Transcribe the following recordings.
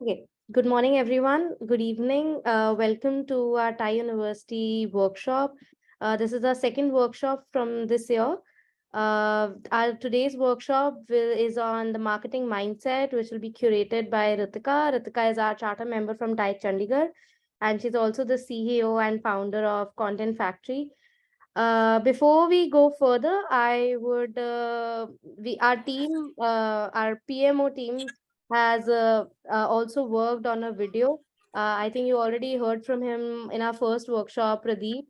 Okay. Good morning, everyone. Good evening. Welcome to our Thai University workshop. This is our second workshop from this year. Our today's workshop is on the marketing mindset, which will be curated by Ritika. Ritika is our charter member from Thai Chandigarh, and she's also the CEO and founder of Content Factory. Before we go further, I would our team, our PMO team has also worked on a video. I think you already heard from him in our first workshop, Pradeep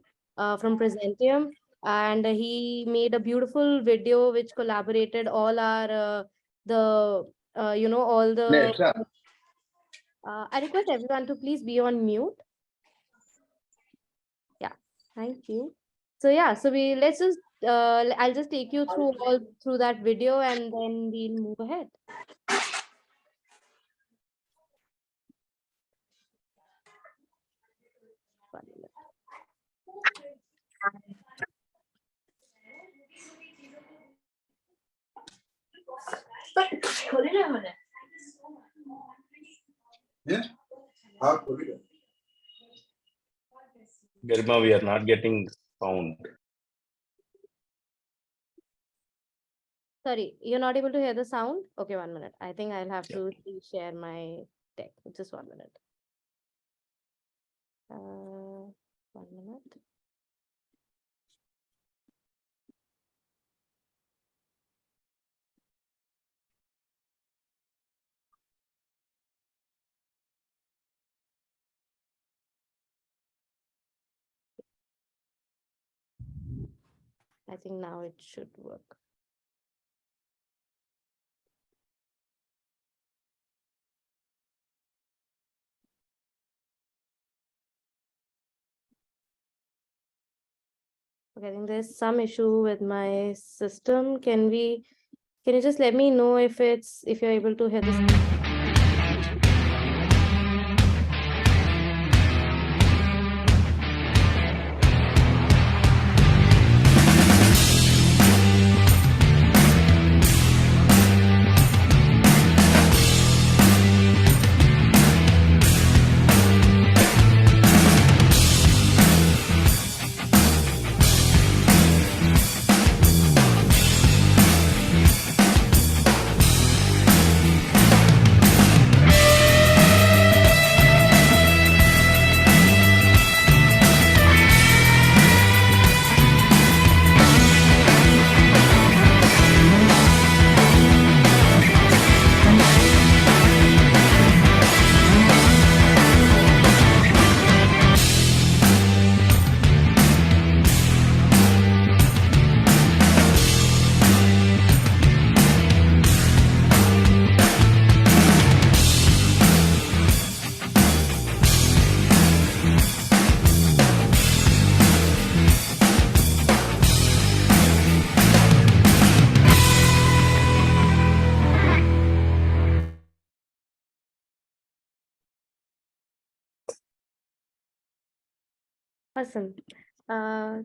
from Presentium, and he made a beautiful video which collaborated all our the all the. I request everyone to please be on mute. Yeah, thank you. So yeah, so we let's just I'll just take you through all through that video and then we'll move ahead. One minute. Yeah. Garima, we are not getting sound. Sorry, you're not able to hear the sound? Okay, 1 minute. I think I'll have to share my deck. Just 1 minute. 1 minute. I think now it should work. Okay, I think there's some issue with my system. Can you just let me know if you're able to hear this? Awesome.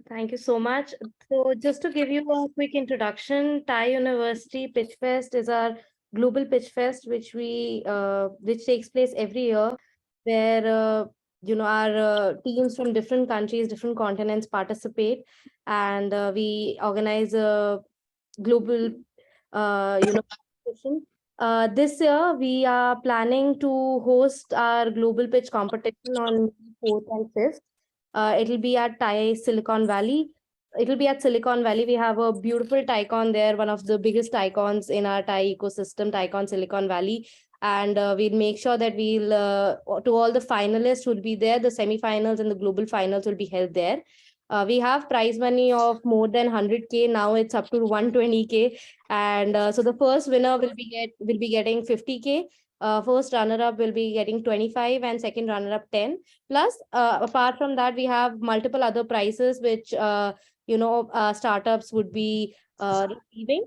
Thank you so much. So just to give you a quick introduction, Thai University Pitch Fest is our global pitch fest, which takes place every year, where our teams from different countries, different continents participate, and we organize a global competition. This year we are planning to host our global pitch competition on 4th and 5th. It'll be at Thai Silicon Valley. It'll be at Silicon Valley. We have a beautiful TiCon there, one of the biggest TiCons in our Thai ecosystem, TiCon Silicon Valley. And we'll make sure that to all the finalists who'll be there, the semifinals and the global finals will be held there. We have prize money of more than 100K. Now it's up to 120K. And so the first winner will be getting 50K. First runner-up will be getting 25 and second runner-up 10. Plus, apart from that, we have multiple other prizes which startups would be receiving,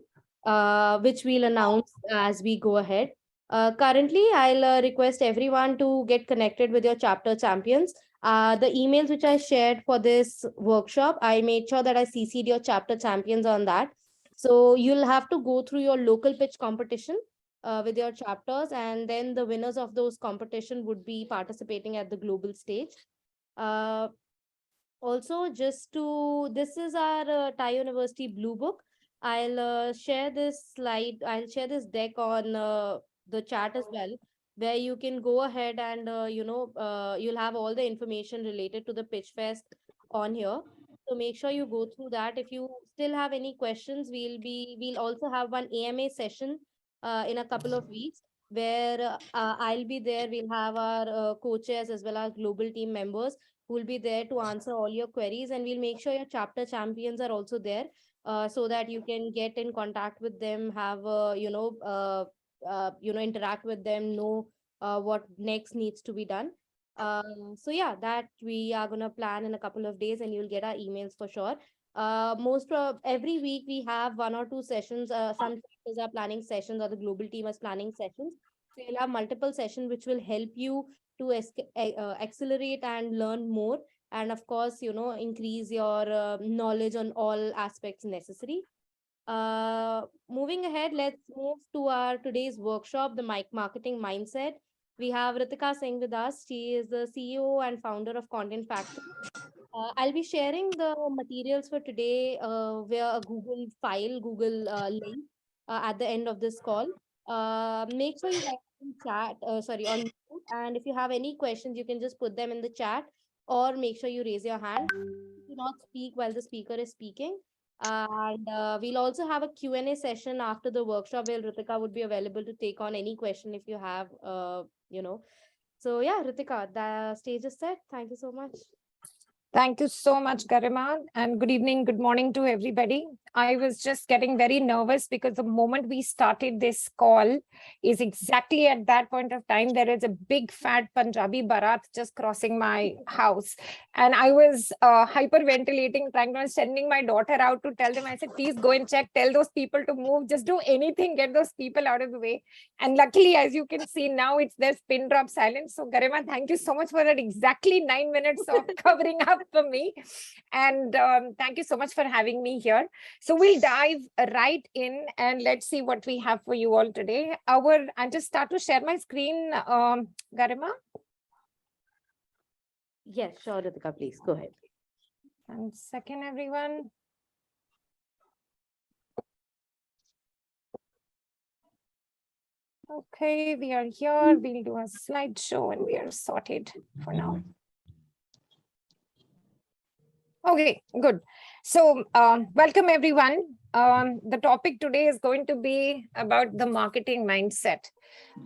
which we'll announce as we go ahead. Currently, I'll request everyone to get connected with your chapter champions. The emails which I shared for this workshop, I made sure that I CC'd your chapter champions on that. So you'll have to go through your local pitch competition. with your chapters, and then the winners of those competition would be participating at the global stage. Uh, Also, just to this is our Thai University Blue Book. I'll share this slide. I'll share this deck on the chat as well, where you can go ahead and you'll have all the information related to the Pitch Fest on here. So make sure you go through that. If you still have any questions, we'll also have one AMA session in a couple of weeks where I'll be there. We'll have our coaches as well as global team members who will be there to answer all your queries, and we'll make sure your chapter champions are also there so that you can get in contact with them, have interact with them, know what next needs to be done. So yeah, that we are going to plan in a couple of days, and you'll get our emails for sure. Every week we have 1 or 2 sessions. Some chapters are planning sessions, or the global team is planning sessions, so you'll have multiple sessions which will help you to accelerate and learn more, and of course increase your knowledge on all aspects necessary. Moving ahead, let's move to our today's workshop, the marketing mindset. We have Ritika Singh with us. She is the CEO and founder of Content Factory. I'll be sharing the materials for today via a Google file, Google link at the end of this call. Make sure you guys in chat, on mute, and if you have any questions, you can just put them in the chat, or make sure you raise your hand. Do not speak while the speaker is speaking. And we'll also have a Q&A session after the workshop where Ritika would be available to take on any question if you have, So yeah, Ritika, the stage is set. Thank you so much. Thank you so much, Garima, and good evening, good morning to everybody. I was just getting very nervous because the moment we started this call is exactly at that point of time, there is a big fat Punjabi Bharat just crossing my house. And I was hyperventilating, sending my daughter out to tell them, I said, please go and check, tell those people to move, just do anything, get those people out of the way. And luckily, as you can see now, there's pin drop silence. So Garima, thank you so much for that exactly 9 minutes of covering up for me. And thank you so much for having me here. So we'll dive right in and let's see what we have for you all today. I'll just start to share my screen, Garima. Yes, sure, Ritika, please go ahead. 1 second, everyone. Okay, we are here. We'll do a slideshow and we are sorted for now. Okay, good. So welcome everyone. The topic today is going to be about the marketing mindset.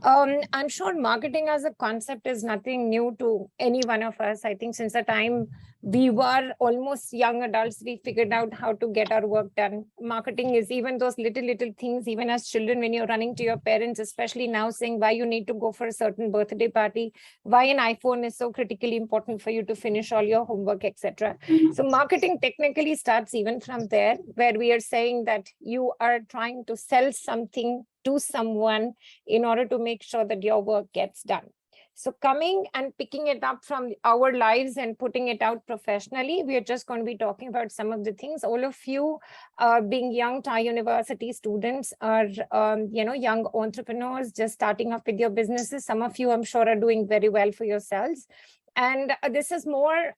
I'm sure marketing as a concept is nothing new to any one of us. I think since the time we were almost young adults, we figured out how to get our work done. Marketing is even those little things, even as children, when you're running to your parents, especially now saying why you need to go for a certain birthday party, why an iPhone is so critically important for you to finish all your homework, etc. So marketing technically starts even from there, where we are saying that you are trying to sell something to someone in order to make sure that your work gets done. So coming and picking it up from our lives and putting it out professionally, we are just going to be talking about some of the things. All of you being young Thai University students are, young entrepreneurs just starting up with your businesses. Some of you, I'm sure, are doing very well for yourselves. And this is more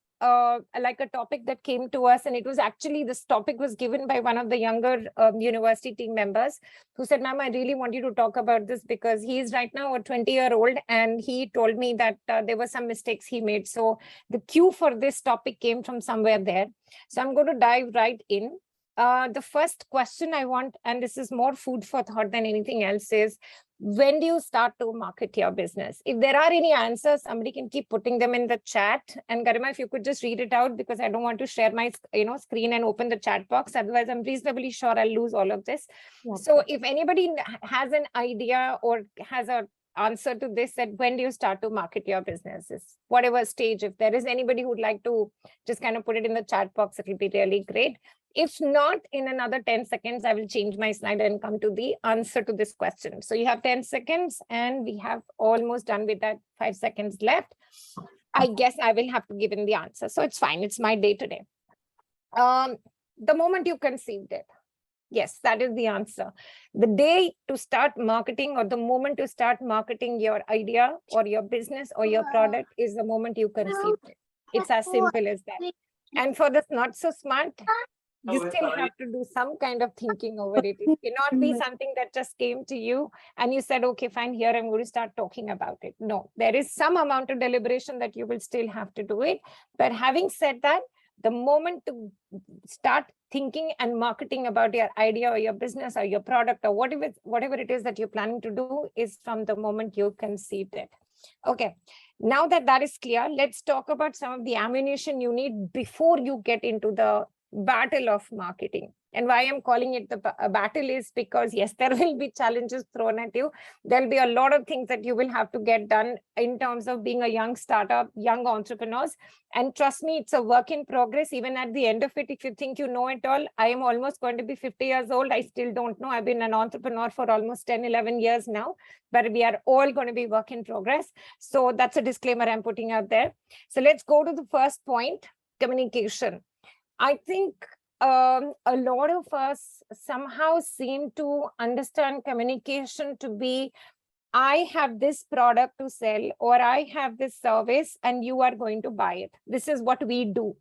like a topic that came to us, and it was actually, this topic was given by one of the younger university team members who said, ma'am, I really want you to talk about this because he is right now a 20-year-old and he told me that there were some mistakes he made. So the cue for this topic came from somewhere there. So I'm going to dive right in. The first question I want, and this is more food for thought than anything else, is when do you start to market your business? If there are any answers, somebody can keep putting them in the chat. And Garima, if you could just read it out, because I don't want to share my screen and open the chat box. Otherwise, I'm reasonably sure I'll lose all of this. Yeah. So if anybody has an idea or has an answer to this, that when do you start to market your businesses, whatever stage, if there is anybody who would like to just kind of put it in the chat box, it will be really great. If not, in another 10 seconds, I will change my slide and come to the answer to this question. So you have 10 seconds and we have almost done with that, 5 seconds left. I guess I will have to give in the answer. So it's fine. It's my day today. The moment you conceived it, Yes, that is the answer. The day to start marketing or the moment to start marketing your idea or your business or your product is the moment you conceived it. It's as simple as that. And for the not so smart, you still have to do some kind of thinking over it. It cannot be something that just came to you and you said, okay, fine, here I'm going to start talking about it. No, there is some amount of deliberation that you will still have to do it. But having said that, the moment to start thinking and marketing about your idea or your business or your product or whatever it is that you're planning to do is from the moment you conceived it. Okay, now that that is clear, let's talk about some of the ammunition you need before you get into the battle of marketing. And why I'm calling it the battle is because, yes, there will be challenges thrown at you. There'll be a lot of things that you will have to get done in terms of being a young startup, young entrepreneurs. And trust me, it's a work in progress. Even at the end of it, if you think you know it all, I am almost going to be 50 years old. I still don't know. I've been an entrepreneur for almost 10, 11 years now, but we are all going to be work in progress. So that's a disclaimer I'm putting out there. So let's go to the first point, communication. I think a lot of us somehow seem to understand communication to be, I have this product to sell or I have this service and you are going to buy it. This is what we do.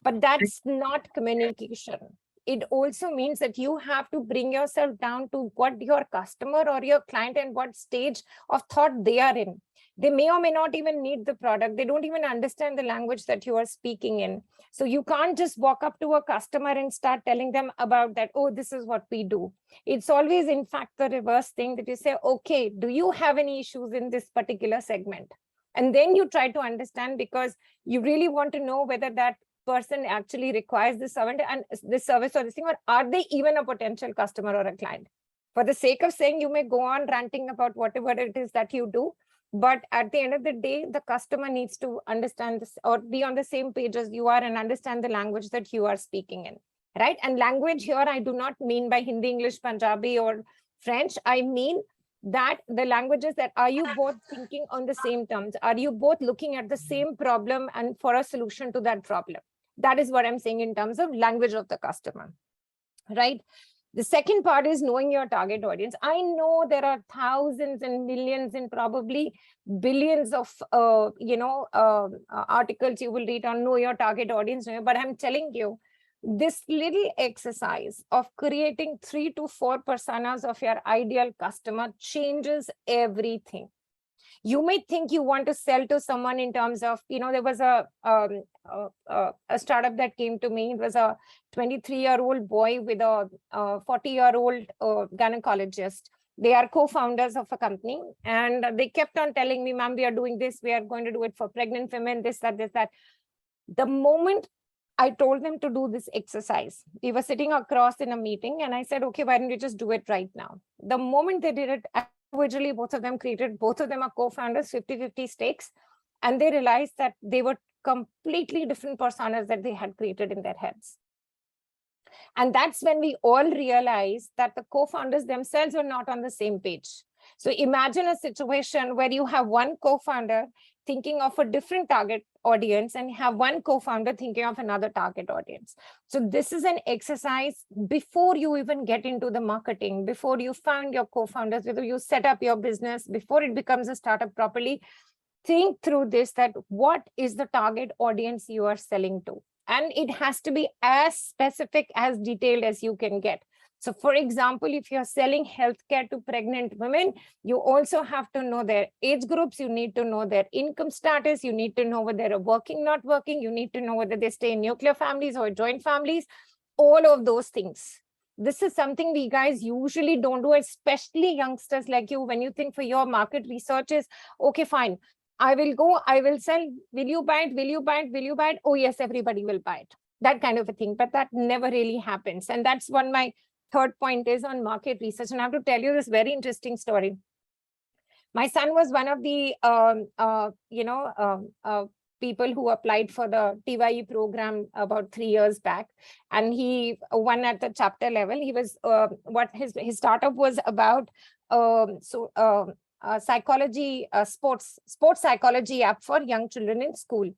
But that's not communication. It also means that you have to bring yourself down to what your customer or your client and what stage of thought they are in. They may or may not even need the product. They don't even understand the language that you are speaking in. So you can't just walk up to a customer and start telling them about that, oh, this is what we do. It's always, in fact, the reverse thing that you say, okay, do you have any issues in this particular segment? And then you try to understand because you really want to know whether that person actually requires this service and this service or this thing, or are they even a potential customer or a client? For the sake of saying, you may go on ranting about whatever it is that you do, but at the end of the day, the customer needs to understand this or be on the same page as you are and understand the language that you are speaking in, right? And language here, I do not mean by Hindi, English, Punjabi, or French. I mean that the languages that are you both thinking on the same terms? Are you both looking at the same problem and for a solution to that problem? That is what I'm saying in terms of language of the customer, right? The second part is knowing your target audience. I know there are thousands and millions and probably billions of articles you will read on know your target audience, but I'm telling you, this little exercise of creating 3 to 4 personas of your ideal customer changes everything. You may think you want to sell to someone in terms of, there was a startup that came to me. It was a 23-year-old boy with a 40-year-old gynecologist. They are co-founders of a company. And they kept on telling me, ma'am, we are doing this. We are going to do it for pregnant women, this, that, this, that. The moment I told them to do this exercise, we were sitting across in a meeting and I said, okay, why don't we just do it right now? The moment they did it, individually, both of them are co-founders, 50-50 stakes, and they realized that they were completely different personas that they had created in their heads. And that's when we all realized that the co-founders themselves were not on the same page. So imagine a situation where you have one co-founder thinking of a different target audience and have one co-founder thinking of another target audience. So this is an exercise before you even get into the marketing, before you find your co-founders, before you set up your business, before it becomes a startup properly. Think through this, that what is the target audience you are selling to? And it has to be as specific, as detailed as you can get. So for example, if you're selling healthcare to pregnant women, you also have to know their age groups, you need to know their income status, you need to know whether they're working, not working, you need to know whether they stay in nuclear families or joint families, all of those things. This is something we guys usually don't do, especially youngsters like you. When you think for your market research is, okay, fine, I will go, I will sell, will you buy it, will you buy it, will you buy it? Oh yes, everybody will buy it. That kind of a thing, but that never really happens. And that's one my third point is on market research. And I have to tell you this very interesting story. My son was one of the, people who applied for the TYE program about 3 years back. And he won at the chapter level. He was, what his startup was about, psychology, sports psychology app for young children in school.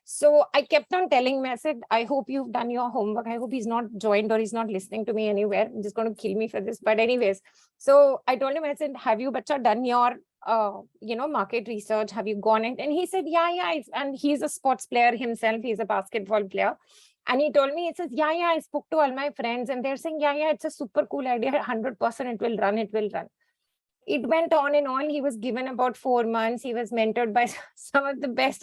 So I kept on telling him, I said, I hope you've done your homework. I hope he's not joined or he's not listening to me anywhere. He's just going to kill me for this. But anyways, so I told him, I said, have you, bacha, done your, market research? Have you gone in? And he said, yeah. And he's a sports player himself. He's a basketball player. And he told me, he says, yeah, I spoke to all my friends and they're saying, yeah, it's a super cool idea. 100% it will run. It went on and on. He was given about 4 months. He was mentored by some of the best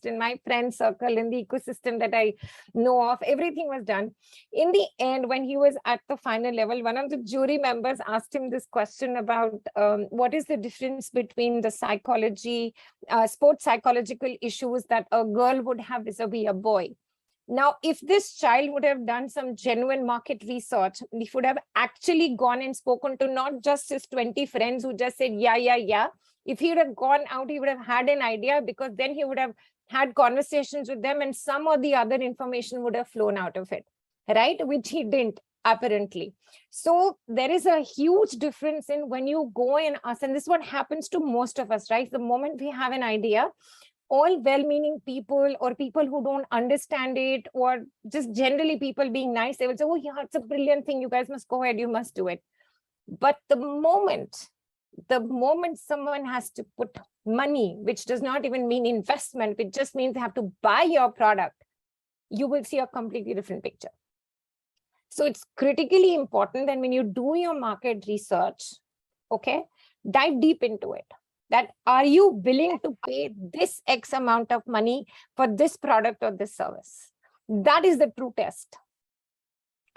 in my friend circle, in the ecosystem that I know of. Everything was done. In the end, when he was at the final level, one of the jury members asked him this question about what is the difference between the sports psychological issues that a girl would have vis-a-vis a boy. Now, if this child would have done some genuine market research, he would have actually gone and spoken to not just his 20 friends who just said, yeah. If he would have gone out, he would have had an idea, because then he would have had conversations with them and some or the other information would have flown out of it, right? Which he didn't, apparently. So there is a huge difference in when you go and ask, and this is what happens to most of us, right? The moment we have an idea, all well-meaning people or people who don't understand it, or just generally people being nice, they will say, oh yeah, it's a brilliant thing. You guys must go ahead. You must do it. But the moment someone has to put money, which does not even mean investment, it just means they have to buy your product, you will see a completely different picture. So it's critically important that when you do your market research, okay, dive deep into it. That are you willing to pay this X amount of money for this product or this service? That is the true test.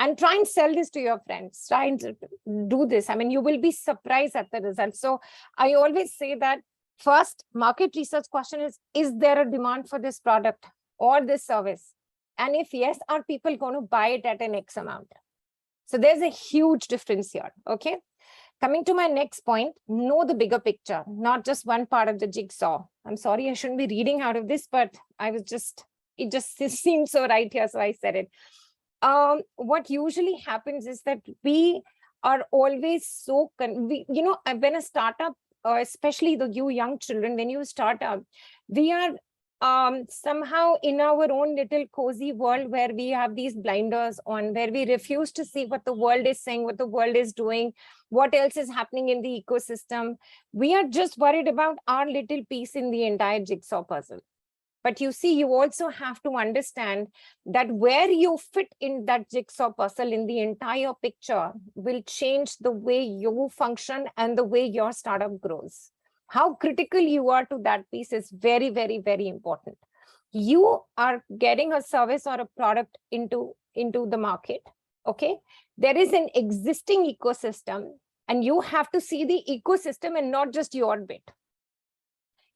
And try and sell this to your friends. Try and do this. I mean, you will be surprised at the results. So I always say that first market research question is there a demand for this product or this service? And if yes, are people going to buy it at an X amount? So there's a huge difference here, okay? Coming to my next point, know the bigger picture, not just one part of the jigsaw. I'm sorry, I shouldn't be reading out of this, but it just seemed so right here, so I said it. What usually happens is that we are always when a startup, especially you young children, when you start up, we are somehow in our own little cozy world where we have these blinders on, where we refuse to see what the world is saying, what the world is doing, what else is happening in the ecosystem. We are just worried about our little piece in the entire jigsaw puzzle. But you see, you also have to understand that where you fit in that jigsaw puzzle in the entire picture will change the way you function and the way your startup grows. How critical you are to that piece is very, very, very important. You are getting a service or a product into the market, okay? There is an existing ecosystem and you have to see the ecosystem and not just your bit.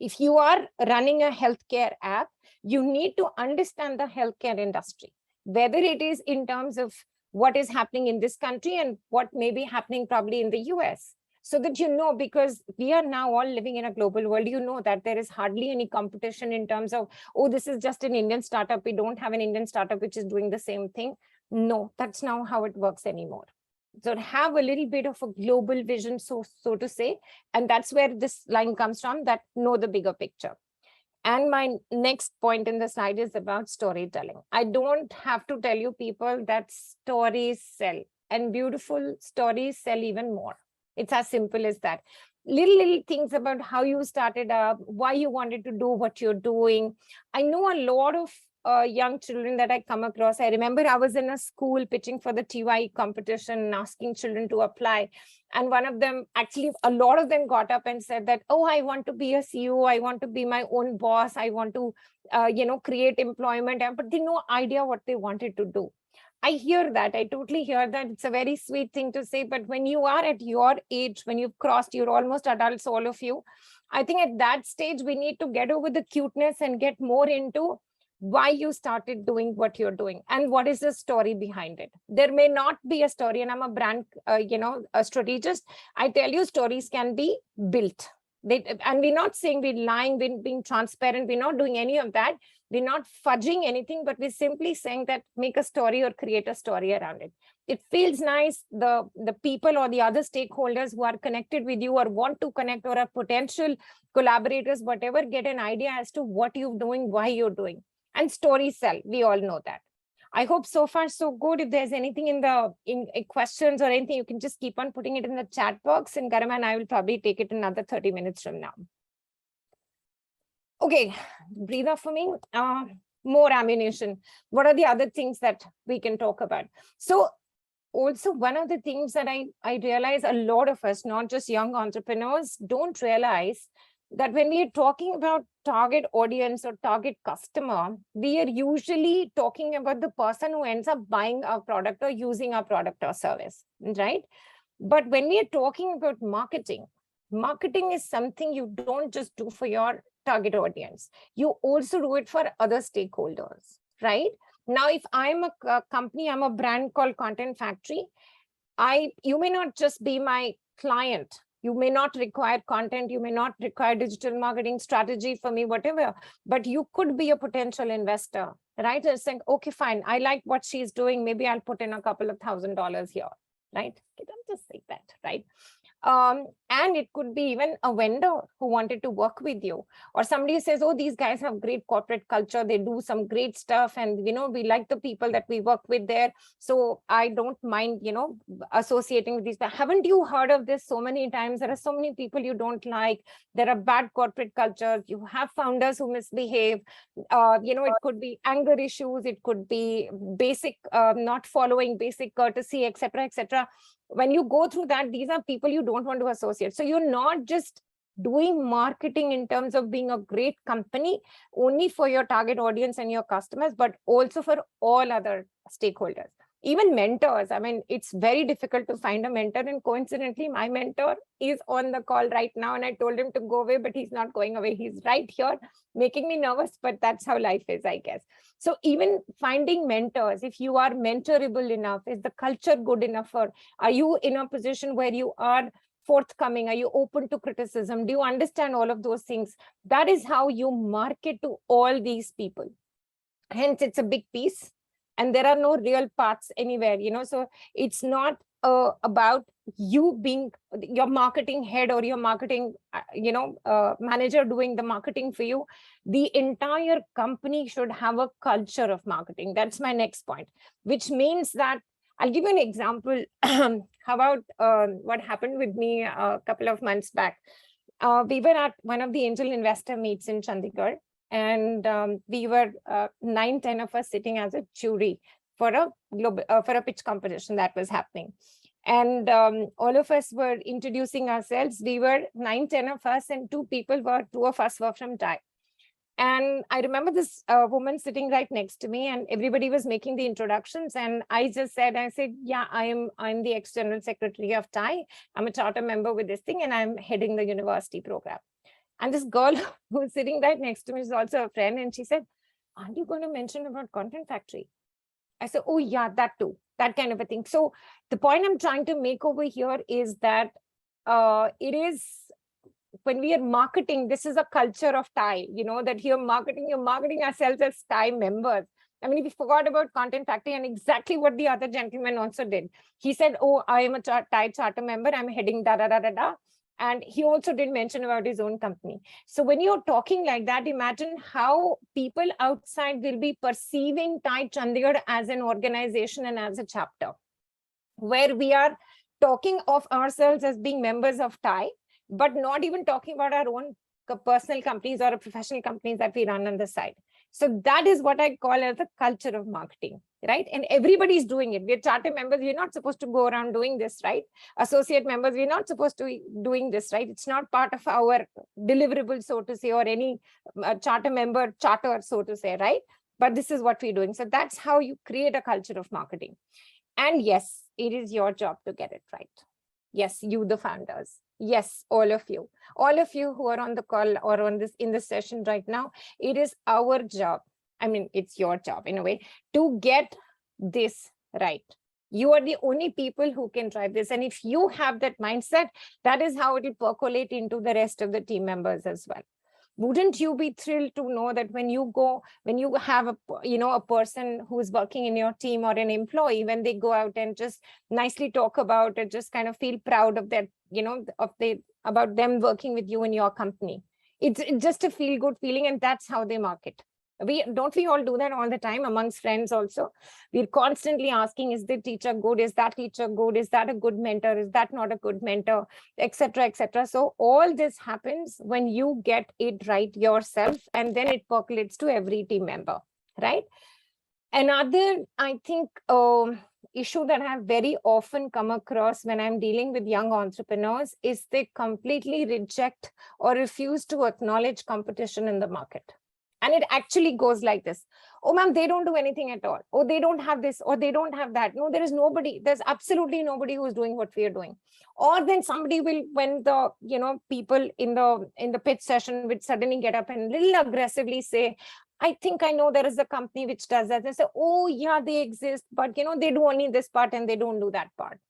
If you are running a healthcare app, you need to understand the healthcare industry, whether it is in terms of what is happening in this country and what may be happening probably in the US. So that you know, because we are now all living in a global world, you know that there is hardly any competition in terms of, oh, this is just an Indian startup. We don't have an Indian startup which is doing the same thing. No, that's not how it works anymore. So have a little bit of a global vision, so to say, and that's where this line comes from, that know the bigger picture. And my next point in the slide is about storytelling. I don't have to tell you people that stories sell, and beautiful stories sell even more. It's as simple as that. Little things about how you started up, why you wanted to do what you're doing. I know a lot of young children that I come across. I remember I was in a school pitching for the TY competition and asking children to apply. And one of them, actually, a lot of them got up and said that, oh, I want to be a CEO. I want to be my own boss. I want to, create employment. But they had no idea what they wanted to do. I hear that. I totally hear that. It's a very sweet thing to say. But when you are at your age, when you've crossed, you're almost adults, all of you. I think at that stage, we need to get over the cuteness and get more into why you started doing what you're doing and what is the story behind it. There may not be a story, and I'm a brand, a strategist. I tell you, stories can be built. And we're not saying we're lying, we're being transparent. We're not doing any of that. We're not fudging anything, but we're simply saying that make a story or create a story around it. It feels nice. The people or the other stakeholders who are connected with you or want to connect or are potential collaborators, whatever, get an idea as to what you're doing, why you're doing. And stories sell. We all know that. I hope so far so good. If there's anything in questions or anything, you can just keep on putting it in the chat box, and Garima and I will probably take it another 30 minutes from now. Okay, breathe off for me. More ammunition. What are the other things that we can talk about? So also, one of the things that I realize a lot of us, not just young entrepreneurs, don't realize that when we are talking about target audience or target customer, we are usually talking about the person who ends up buying our product or using our product or service, right? But when we are talking about marketing, marketing is something you don't just do for your target audience. You also do it for other stakeholders, right? Now, if I'm a company, I'm a brand called Content Factory, you may not just be my client. You may not require content. You may not require digital marketing strategy for me, whatever, but you could be a potential investor, right? Just saying, okay, fine. I like what she's doing. Maybe I'll put in a couple of $1,000s here, right? Just like that, right? And it could be even a vendor who wanted to work with you, or somebody says, oh, these guys have great corporate culture, they do some great stuff, and we like the people that we work with there, so I don't mind associating with these. Haven't you heard of this so many times? There are so many people you don't like. There are bad corporate cultures. You have founders who misbehave. It could be anger issues, it could be basic not following basic courtesy, etc., etc. When you go through that, these are people you don't want to associate. So you're not just doing marketing in terms of being a great company only for your target audience and your customers, but also for all other stakeholders. Even mentors. I mean, it's very difficult to find a mentor, and coincidentally, my mentor is on the call right now, and I told him to go away, but he's not going away. He's right here, making me nervous, but that's how life is, I guess. So even finding mentors, if you are mentorable enough, is the culture good enough, or are you in a position where you are forthcoming? Are you open to criticism? Do you understand all of those things? That is how you market to all these people. Hence, it's a big piece. And there are no real paths anywhere, so it's not about you being your marketing head or your marketing, manager doing the marketing for you. The entire company should have a culture of marketing. That's my next point, which means that I'll give you an example. How about what happened with me a couple of months back? We were at one of the angel investor meets in Chandigarh. And we were 9-10 of us sitting as a jury for a pitch competition that was happening. And all of us were introducing ourselves. We were 9-10 of us, and two of us were from TIE. And I remember this woman sitting right next to me, and everybody was making the introductions. And I said, yeah, I'm the ex-general secretary of TIE. I'm a charter member with this thing, and I'm heading the university program. And this girl who was sitting right next to me is also a friend. And she said, aren't you going to mention about Content Factory? I said, oh, yeah, that too, that kind of a thing. So the point I'm trying to make over here is that it is, when we are marketing, this is a culture of TIE, that you're marketing ourselves as TIE members. I mean, we forgot about Content Factory, and exactly what the other gentleman also did. He said, oh, I am a TIE charter member. I'm heading da-da-da-da-da. And he also did mention about his own company. So when you're talking like that, imagine how people outside will be perceiving TIE Chandigarh as an organization and as a chapter, where we are talking of ourselves as being members of TIE, but not even talking about our own personal companies or professional companies that we run on the side. So that is what I call as the culture of marketing, right? And everybody's doing it. We're charter members. We're not supposed to go around doing this, right? Associate members, we're not supposed to be doing this, right? It's not part of our deliverable, so to say, or any charter member charter, so to say, right? But this is what we're doing. So that's how you create a culture of marketing. And yes, it is your job to get it right. Yes, you, the founders. Yes, all of you who are on the call or in this session right now, it is our job. I mean, it's your job in a way to get this right. You are the only people who can drive this. And if you have that mindset, that is how it will percolate into the rest of the team members as well. Wouldn't you be thrilled to know that when you have a person who is working in your team or an employee, when they go out and just nicely talk about it, just kind of feel proud of that, about them working with you in your company. It's just a feel good feeling, and that's how they market. We all do that all the time amongst friends also. We're constantly asking, is the teacher good? Is that teacher good? Is that a good mentor? Is that not a good mentor? Etc. etc. So all this happens when you get it right yourself, and then it percolates to every team member, right? Another, I think, issue that I have very often come across when I'm dealing with young entrepreneurs is they completely reject or refuse to acknowledge competition in the market. And it actually goes like this. Oh, ma'am, they don't do anything at all. Oh, they don't have this, or they don't have that. No, there is nobody. There's absolutely nobody who's doing what we are doing. Or then somebody will, when the, people in the pitch session would suddenly get up and little aggressively say, I think I know there is a company which does that. They say, oh yeah, they exist, but they do only this part and they don't do that part.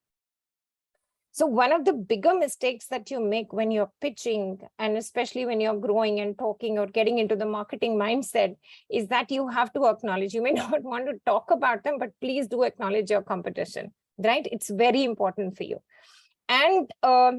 So one of the bigger mistakes that you make when you're pitching, and especially when you're growing and talking or getting into the marketing mindset, is that you have to acknowledge. You may not want to talk about them, but please do acknowledge your competition, right? It's very important for you. And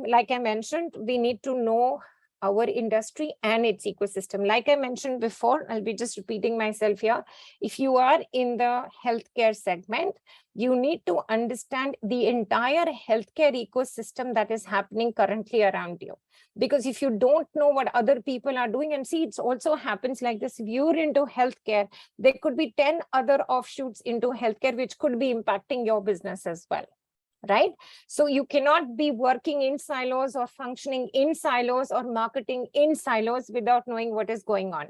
like I mentioned, we need to know our industry and its ecosystem. Like I mentioned before, I'll be just repeating myself here. If you are in the healthcare segment, you need to understand the entire healthcare ecosystem that is happening currently around you. Because if you don't know what other people are doing, and see, it also happens like this. If you're into healthcare, there could be 10 other offshoots into healthcare, which could be impacting your business as well. Right? So you cannot be working in silos or functioning in silos or marketing in silos without knowing what is going on.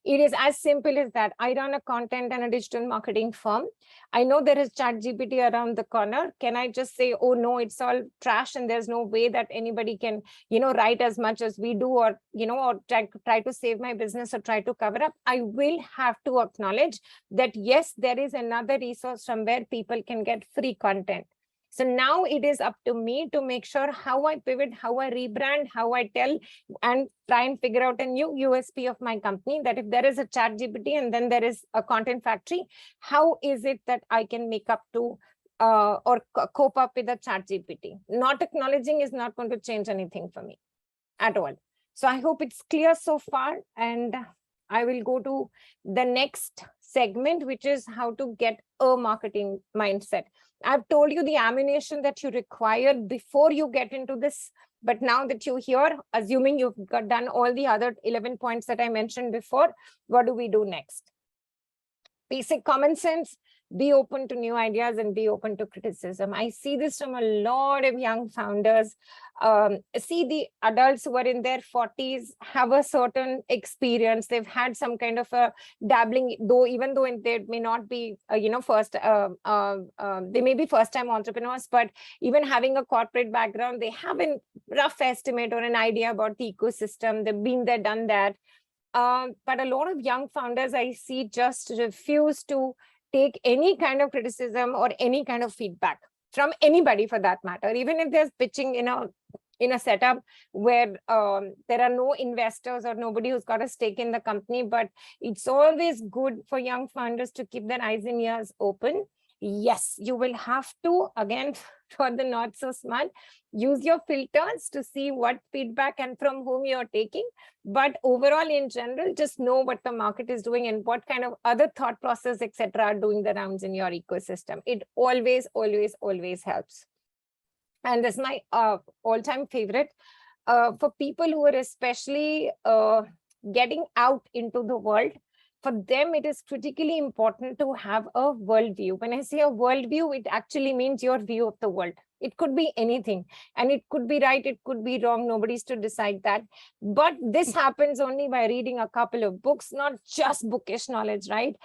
It is as simple as that. I run a content and a digital marketing firm. I know there is ChatGPT around the corner. Can I just say, oh no, it's all trash and there's no way that anybody can, write as much as we do, or, or try to save my business or try to cover up? I will have to acknowledge that, yes, there is another resource from where people can get free content. So now it is up to me to make sure how I pivot, how I rebrand, how I tell, and try and figure out a new USP of my company, that if there is a ChatGPT and then there is a content factory, how is it that I can make up to or cope up with a ChatGPT? Not acknowledging is not going to change anything for me at all. So I hope it's clear so far, and I will go to the next segment, which is how to get a marketing mindset. I've told you the ammunition that you require before you get into this. But now that you're here, assuming you've done all the other 11 points that I mentioned before, what do we do next? Basic common sense, be open to new ideas and be open to criticism. I see this from a lot of young founders. See, the adults who are in their 40s have a certain experience. They've had some kind of a dabbling, even though they may not be, they may be first-time entrepreneurs, but even having a corporate background, they have a rough estimate or an idea about the ecosystem. They've been there, done that. But a lot of young founders I see just refuse to take any kind of criticism or any kind of feedback from anybody, for that matter, even if they're pitching in a setup where there are no investors or nobody who's got a stake in the company. But it's always good for young founders to keep their eyes and ears open. Yes, you will have to, again, for the not so smart, use your filters to see what feedback and from whom you're taking. But overall, in general, just know what the market is doing and what kind of other thought process, etc., are doing the rounds in your ecosystem. It always, always, always helps. And this is my all-time favorite for people who are especially getting out into the world. For them, it is critically important to have a worldview. When I say a worldview, it actually means your view of the world. It could be anything, and it could be right, it could be wrong. Nobody's to decide that. But this happens only by reading a couple of books, not just bookish knowledge, right?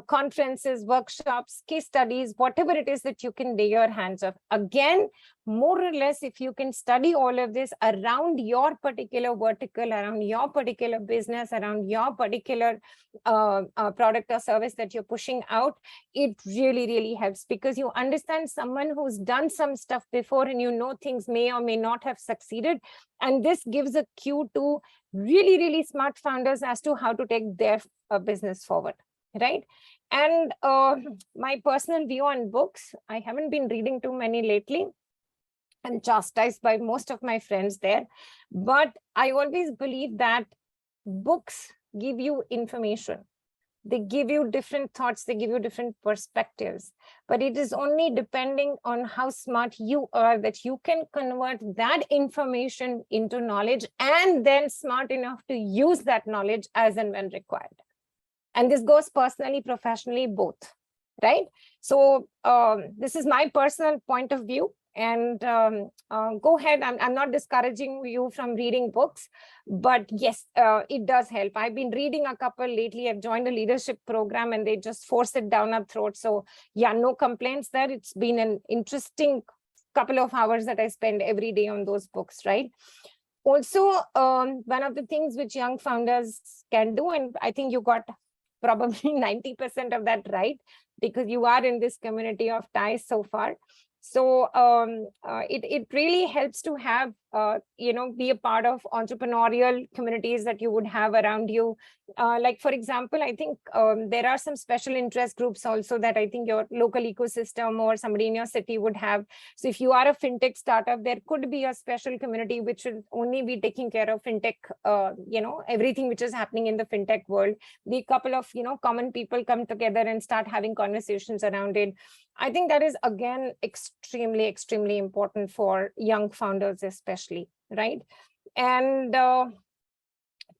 Conferences, workshops, case studies, whatever it is that you can lay your hands on. Again, more or less, if you can study all of this around your particular vertical, around your particular business, around your particular product or service that you're pushing out, it really, really helps, because you understand someone who's done some stuff before, and you know things may or may not have succeeded. And this gives a cue to really, really smart founders as to how to take their business forward, right? And my personal view on books, I haven't been reading too many lately. I'm chastised by most of my friends there. But I always believe that books give you information. They give you different thoughts, they give you different perspectives. But it is only depending on how smart you are that you can convert that information into knowledge and then smart enough to use that knowledge as and when required. And this goes personally, professionally, both, right? So this is my personal point of view. And go ahead, I'm not discouraging you from reading books, but yes, it does help. I've been reading a couple lately. I've joined a leadership program and they just force it down our throat. So yeah, no complaints there. It's been an interesting couple of hours that I spend every day on those books, right? Also, one of the things which young founders can do, and I think you got probably 90% of that right, because you are in this community of ties so far. So it really helps to have, be a part of entrepreneurial communities that you would have around you. Like, for example, I think there are some special interest groups also that I think your local ecosystem or somebody in your city would have. So if you are a fintech startup, there could be a special community which will only be taking care of fintech, everything which is happening in the fintech world. The couple of, common people come together and start having conversations around it. I think that is, again, extremely, extremely important for young founders, especially, right? And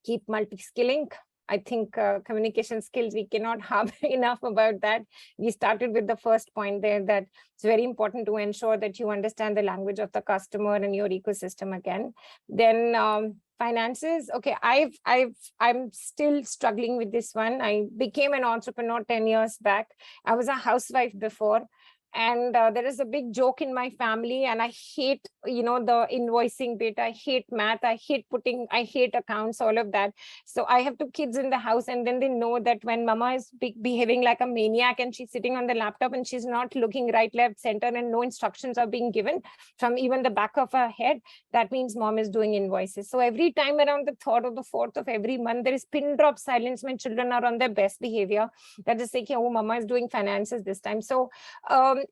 keep multi-skilling. I think communication skills, we cannot have enough about that. We started with the first point there, that it's very important to ensure that you understand the language of the customer and your ecosystem again. Then finances. Okay, I'm still struggling with this one. I became an entrepreneur 10 years back. I was a housewife before. And there is a big joke in my family, and I hate, the invoicing bit. I hate math. I hate accounts, all of that. So I have 2 kids in the house, and then they know that when mama is behaving like a maniac and she's sitting on the laptop and she's not looking right, left, center, and no instructions are being given from even the back of her head, that means mom is doing invoices. So every time around the 3rd or the 4th of every month, there is pin drop silence when children are on their best behavior. That is saying, oh, mama is doing finances this time. So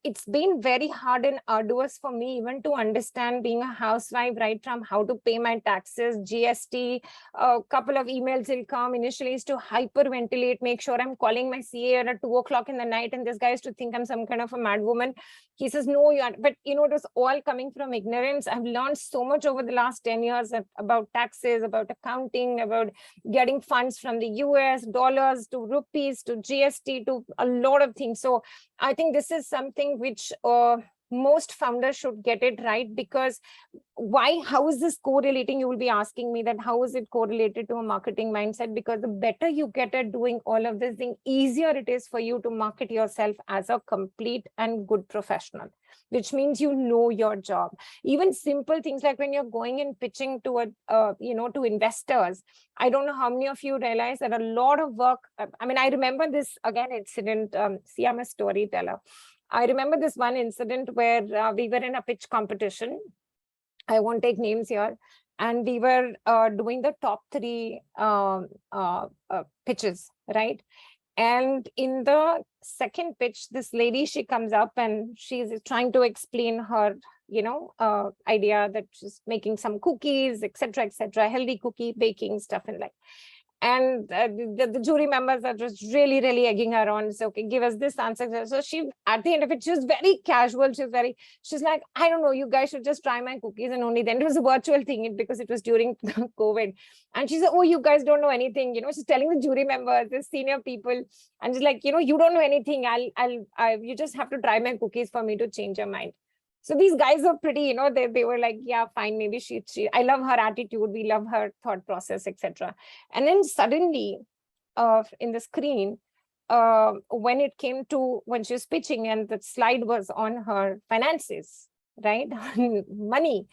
it's been very hard and arduous for me even to understand, being a housewife, right from how to pay my taxes, GST. A couple of emails will come. Initially is to hyperventilate, make sure I'm calling my CA at 2 o'clock in the night, and this guy is to think I'm some kind of a mad woman. He says, no, you are. But it was all coming from ignorance. I've learned so much over the last 10 years about taxes, about accounting, about getting funds from the US, dollars to rupees to GST to a lot of things. So I think this is something which most founders should get it right, because how is this correlating? You will be asking me that how is it correlated to a marketing mindset? Because the better you get at doing all of this, the easier it is for you to market yourself as a complete and good professional, which means you know your job. Even simple things like when you're going and pitching to to investors. I don't know how many of you realize that a lot of work. I remember this incident. See, I'm a storyteller. I remember this one incident where we were in a pitch competition. I won't take names here. And we were doing the top 3 pitches, right? And in the second pitch, this lady, she comes up and she's trying to explain her, idea that she's making some cookies, etc., healthy cookie baking stuff and like. And the jury members are just really, really egging her on. So, okay, give us this answer. So she, at the end of it, she was very casual. She's like, I don't know, you guys should just try my cookies. And only then it was a virtual thing because it was during COVID. And she said, oh, you guys don't know anything. She's telling the jury members, the senior people. And she's like, you don't know anything. You just have to try my cookies for me to change your mind. So these guys were pretty, they were like, yeah, fine, maybe she I love her attitude, we love her thought process, etc. And then suddenly, in the screen, when she was pitching and the slide was on her finances, right, money,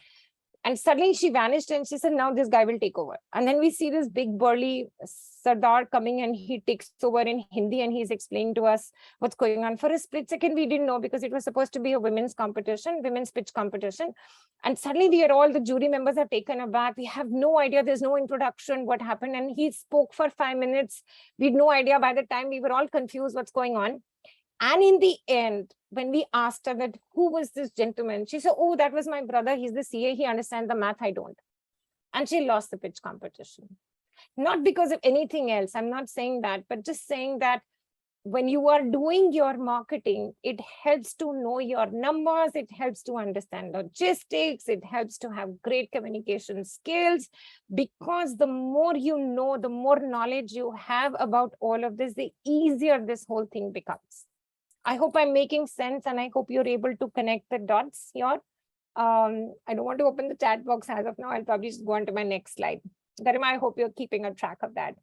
and suddenly she vanished and she said, now this guy will take over. And then we see this big burly Sardar coming and he takes over in Hindi and he's explaining to us what's going on. For a split second, we didn't know because it was supposed to be a women's pitch competition. And suddenly the jury members are taken aback. We have no idea. There's no introduction, what happened. And he spoke for 5 minutes. We had no idea. By the time we were all confused what's going on. And in the end, when we asked her that, who was this gentleman? She said, oh, that was my brother. He's the CA. He understands the math. I don't. And she lost the pitch competition. Not because of anything else. I'm not saying that, but just saying that when you are doing your marketing, it helps to know your numbers, it helps to understand logistics, it helps to have great communication skills, because the more you know, the more knowledge you have about all of this, the easier this whole thing becomes. I hope I'm making sense, and I hope you're able to connect the dots here. I don't want to open the chat box as of now. I'll probably just go on to my next slide. Garima, I hope you're keeping a track of that.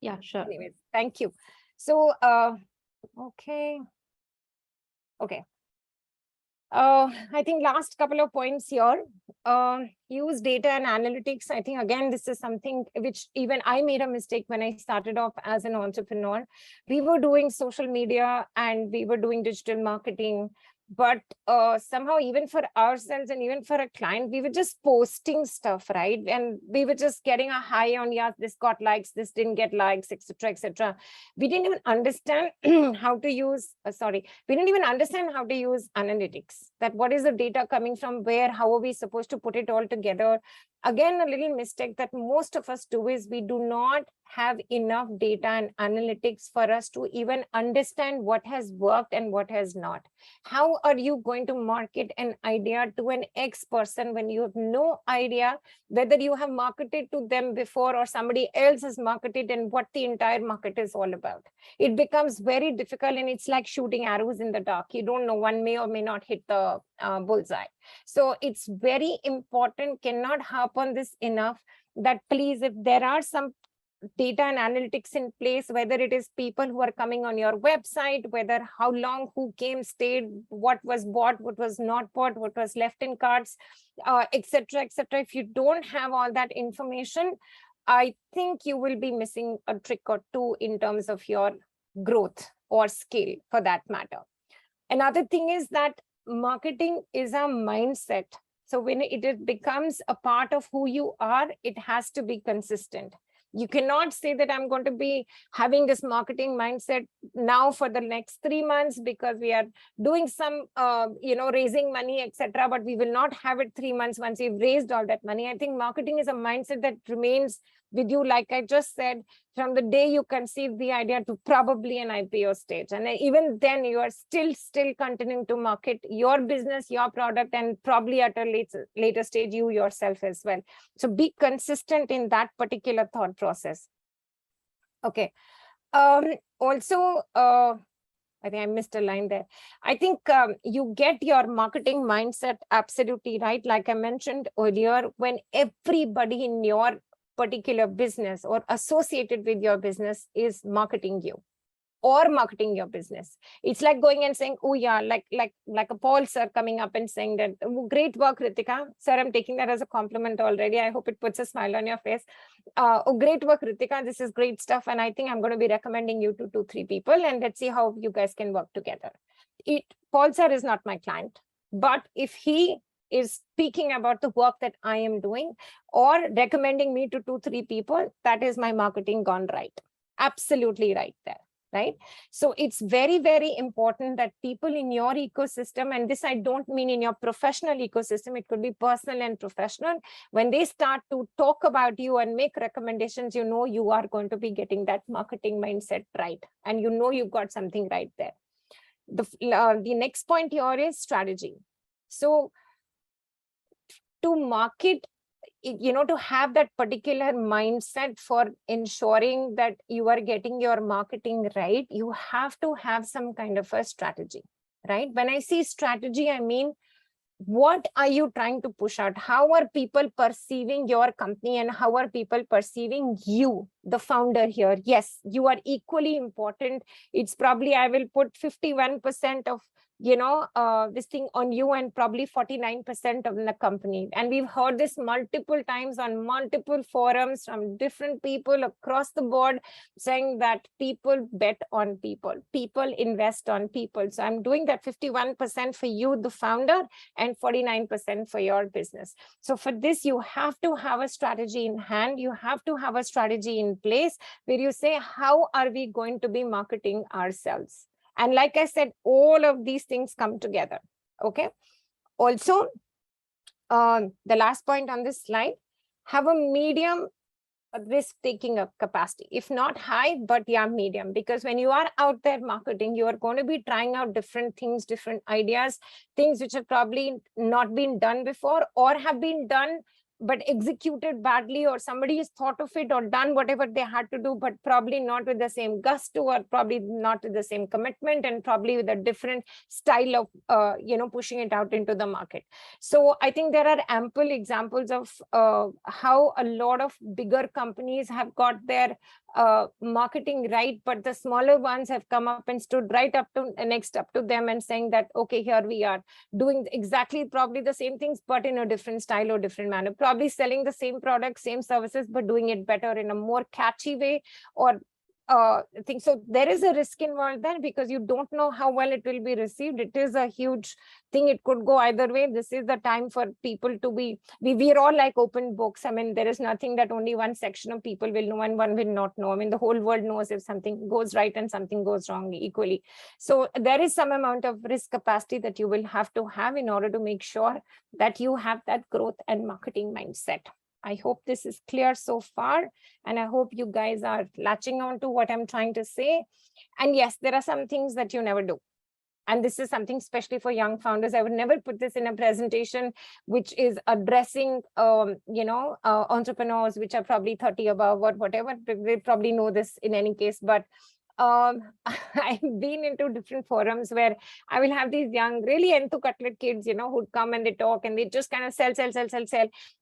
Yeah, sure. Anyways, thank you. So, okay. I think last couple of points here. Use data and analytics. I think, again, this is something which even I made a mistake when I started off as an entrepreneur. We were doing social media and we were doing digital marketing, but somehow even for ourselves and even for a client, we were just posting stuff, right? And we were just getting a high on, yeah, this got likes, this didn't get likes, etc., etc. We didn't even understand how to use, we didn't even understand how to use analytics, that what is the data coming from where, how are we supposed to put it all together. Again, a little mistake that most of us do is we do not have enough data and analytics for us to even understand what has worked and what has not. How are you going to market an idea to an X person when you have no idea whether you have marketed to them before or somebody else has marketed and what the entire market is all about? It becomes very difficult, and it's like shooting arrows in the dark. You don't know, one may or may not hit the bullseye. So it's very important, cannot harp on this enough, that please, if there are some data and analytics in place, whether it is people who are coming on your website, whether how long, who came, stayed, what was bought, what was not bought, what was left in carts, etc., etc. If you don't have all that information, I think you will be missing a trick or two in terms of your growth or scale, for that matter. Another thing is that marketing is a mindset. So when it becomes a part of who you are, it has to be consistent. You cannot say that I'm going to be having this marketing mindset now for the next 3 months because we are doing some, raising money, etc. But we will not have it 3 months once we've raised all that money. I think marketing is a mindset that remains with you, like I just said, from the day you conceive the idea to probably an IPO stage. And even then you are still continuing to market your business, your product, and probably at a later stage, you yourself as well. So be consistent in that particular thought process. Okay. Also, I think I missed a line there. I think you get your marketing mindset absolutely right. Like I mentioned earlier, when everybody in your particular business or associated with your business is marketing you or marketing your business. It's like going and saying, oh yeah, like a Paul sir coming up and saying that, oh, great work, Ritika. Sir, I'm taking that as a compliment already. I hope it puts a smile on your face. Oh, great work, Ritika. This is great stuff. And I think I'm going to be recommending you to 2-3 people, and let's see how you guys can work together. Paul sir is not my client, but if he is speaking about the work that I am doing or recommending me to 2-3 people, that is my marketing gone right. Absolutely right there, right? So it's very, very important that people in your ecosystem, and this I don't mean in your professional ecosystem, it could be personal and professional, when they start to talk about you and make recommendations, you know you are going to be getting that marketing mindset right, and you know you've got something right there. The next point here is strategy. So to market, to have that particular mindset for ensuring that you are getting your marketing right, you have to have some kind of a strategy, right? When I say strategy, I mean, what are you trying to push out? How are people perceiving your company, and how are people perceiving you, the founder here? Yes, you are equally important. It's probably, I will put 51% of this thing on you and probably 49% of the company. And we've heard this multiple times on multiple forums from different people across the board saying that people bet on people, people invest on people. So I'm doing that 51% for you, the founder, and 49% for your business. So for this, you have to have a strategy in hand. You have to have a strategy in place where you say, how are we going to be marketing ourselves? And like I said, all of these things come together. Okay. Also, the last point on this slide, have a medium risk-taking capacity, if not high, but yeah, medium. Because when you are out there marketing, you are going to be trying out different things, different ideas, things which have probably not been done before or have been done but executed badly, or somebody has thought of it or done whatever they had to do, but probably not with the same gusto, or probably not with the same commitment, and probably with a different style of pushing it out into the market. So I think there are ample examples of how a lot of bigger companies have got their marketing right, but the smaller ones have come up and stood right up to next up to them and saying that, okay, here we are doing exactly probably the same things, but in a different style or different manner, probably selling the same products, same services, but doing it better in a more catchy way, or thing. So there is a risk involved there, because you don't know how well it will be received. It is a huge thing. It could go either way. This is the time for people to be, we're all like open books. I mean, there is nothing that only one section of people will know and one will not know. I mean, the whole world knows if something goes right and something goes wrong equally. So there is some amount of risk capacity that you will have to have in order to make sure that you have that growth and marketing mindset. I hope this is clear so far, and I hope you guys are latching on to what I'm trying to say. And yes, there are some things that you never do. And this is something especially for young founders. I would never put this in a presentation which is addressing, entrepreneurs which are probably 30 above or whatever. They probably know this in any case, but I've been into different forums where I will have these young, really enthu cutlet kids, who'd come and they talk and they just kind of sell.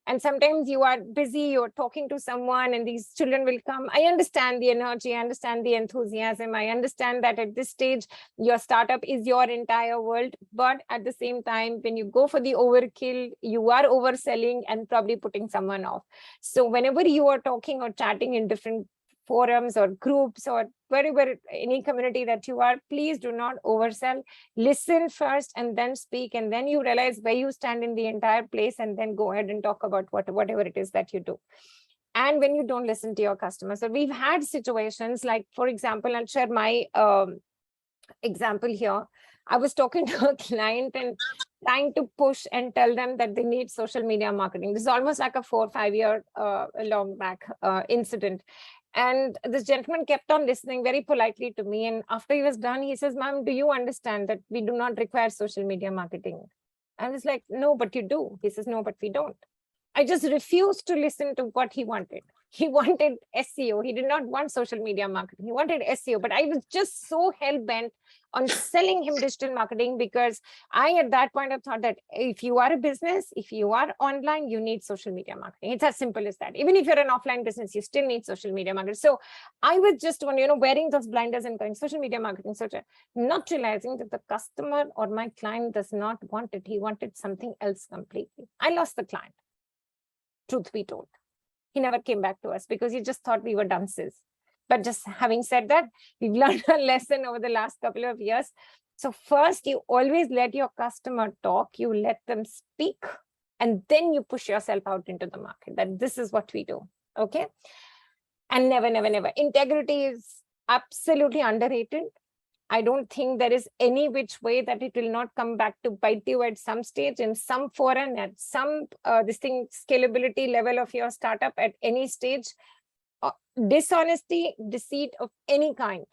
And sometimes you are busy, you're talking to someone and these children will come. I understand the energy, I understand the enthusiasm. I understand that at this stage, your startup is your entire world. But at the same time, when you go for the overkill, you are overselling and probably putting someone off. So whenever you are talking or chatting in different forums or groups or wherever, any community that you are, please do not oversell. Listen first and then speak, and then you realize where you stand in the entire place, and then go ahead and talk about whatever it is that you do. And when you don't listen to your customers. So we've had situations like, for example, I'll share my example here. I was talking to a client and trying to push and tell them that they need social media marketing. This is almost like a 4 or 5 year long back incident. And this gentleman kept on listening very politely to me. And after he was done, he says, "Ma'am, do you understand that we do not require social media marketing?" I was like, "No, but you do." He says, "No, but we don't." I just refused to listen to what he wanted. He wanted SEO. He did not want social media marketing. He wanted SEO, but I was just so hell-bent on selling him digital marketing, because I, at that point, have thought that if you are a business, if you are online, you need social media marketing. It's as simple as that. Even if you're an offline business, you still need social media marketing. So I was just, wearing those blinders and going, social media marketing, not realizing that the customer or my client does not want it. He wanted something else completely. I lost the client. Truth be told, he never came back to us because he just thought we were dunces. But just having said that, we've learned a lesson over the last couple of years. So first, you always let your customer talk, you let them speak, and then you push yourself out into the market. That this is what we do, okay? And never. Integrity is absolutely underrated. I don't think there is any which way that it will not come back to bite you at some stage, in some forum, at some scalability level of your startup at any stage. Dishonesty, deceit of any kind,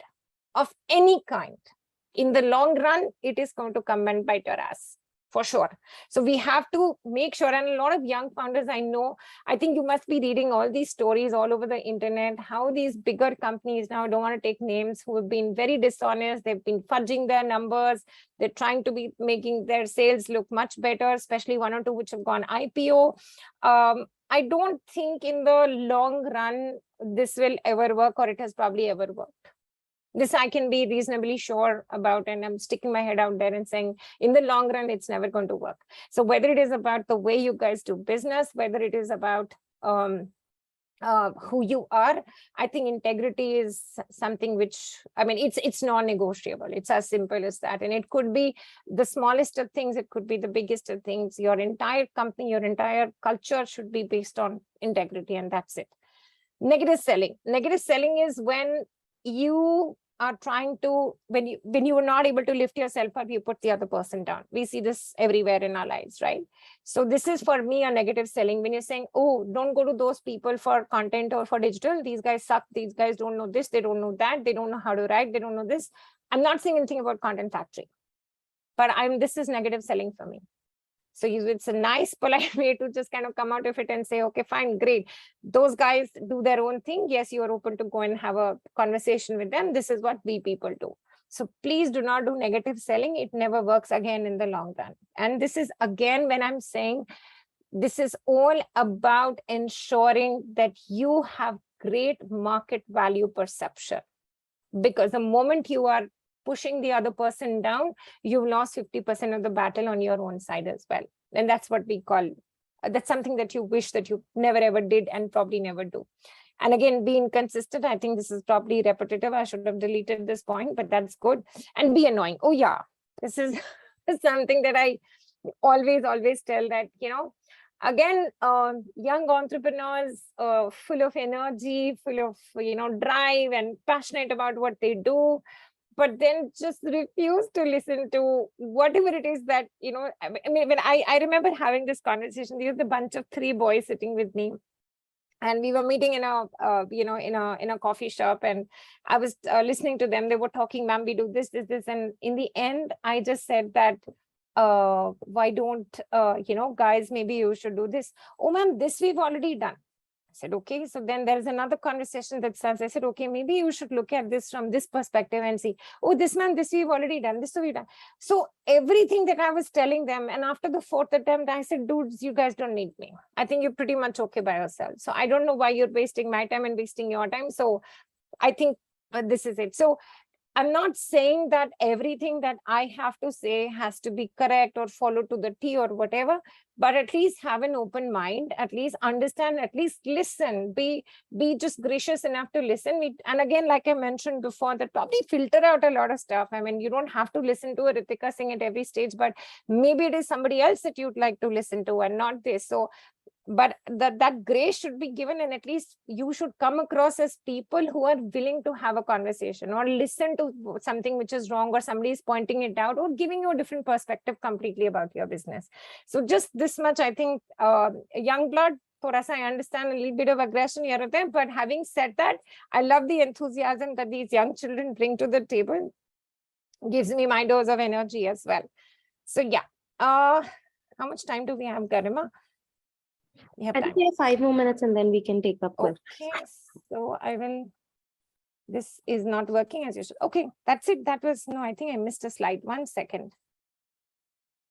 in the long run, it is going to come and bite your ass. For sure. So we have to make sure, and a lot of young founders I know, I think you must be reading all these stories all over the internet, how these bigger companies, now I don't want to take names, who have been very dishonest, they've been fudging their numbers, they're trying to be making their sales look much better, especially one or two which have gone IPO. I don't think in the long run, this will ever work, or it has probably ever worked. This I can be reasonably sure about, and I'm sticking my head out there and saying, in the long run, it's never going to work. So whether it is about the way you guys do business, whether it is about who you are, I think integrity is something which, it's non-negotiable. It's as simple as that. And it could be the smallest of things. It could be the biggest of things. Your entire company, your entire culture should be based on integrity, and that's it. Negative selling. Negative selling is when you are trying to, when you are not able to lift yourself up, you put the other person down. We see this everywhere in our lives, right? So this is for me a negative selling. When you're saying, oh, don't go to those people for content or for digital, these guys suck, these guys don't know this, they don't know that, they don't know how to write, they don't know this. I'm not saying anything about Content Factory, but this is negative selling for me. So it's a nice, polite way to just kind of come out of it and say, okay, fine, great. Those guys do their own thing. Yes, you are open to go and have a conversation with them. This is what we people do. So please do not do negative selling. It never works again in the long run. And this is again, when I'm saying, this is all about ensuring that you have great market value perception. Because the moment you are pushing the other person down, you've lost 50% of the battle on your own side as well. And that's what we call, that's something that you wish that you never ever did and probably never do. And again, be inconsistent. I think this is probably repetitive. I should have deleted this point, but that's good. And be annoying. Oh yeah, this is something that I always tell that, again, young entrepreneurs, full of energy, full of, drive and passionate about what they do, but then just refuse to listen to whatever it is that, I mean, when I remember having this conversation, there was a bunch of 3 boys sitting with me. And we were meeting in a, in a coffee shop, and I was listening to them. They were talking, ma'am, we do this. And in the end, I just said that, why don't, guys, maybe you should do this. Oh, ma'am, this we've already done. I said, okay. So then there's another conversation that starts. I said, okay, maybe you should look at this from this perspective and see, oh, this man, this we've already done, this we've done. So everything that I was telling them, and after the 4th attempt, I said, dudes, you guys don't need me. I think you're pretty much okay by yourself. So I don't know why you're wasting my time and wasting your time. So I think this is it. So I'm not saying that everything that I have to say has to be correct or follow to the T or whatever, but at least have an open mind, at least understand, at least listen, be just gracious enough to listen. And again, like I mentioned before, that probably filter out a lot of stuff. I mean, you don't have to listen to a Ritika Singh at every stage, but maybe it is somebody else that you'd like to listen to and not this. So but that grace should be given, and at least you should come across as people who are willing to have a conversation or listen to something which is wrong, or somebody is pointing it out or giving you a different perspective completely about your business. So just this much, I think, young blood, thoda sa I understand a little bit of aggression here or there, but having said that, I love the enthusiasm that these young children bring to the table. Gives me my dose of energy as well. So yeah, how much time do we have, Garima? I think we have 5 more minutes and then we can take up questions. Okay, so I will, this is not working as usual. Okay, that's it. That was, no, I think I missed a slide. 1 second.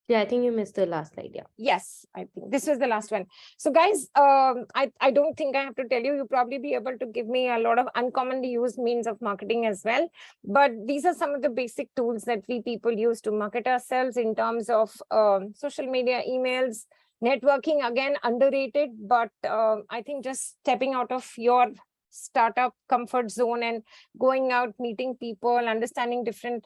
Yeah, I think you missed the last slide. Yeah. Yes, I think this was the last one. So guys, I don't think I have to tell you, you'll probably be able to give me a lot of uncommonly used means of marketing as well. But these are some of the basic tools that we people use to market ourselves in terms of social media, emails, networking, again, underrated, but I think just stepping out of your startup comfort zone and going out, meeting people, understanding different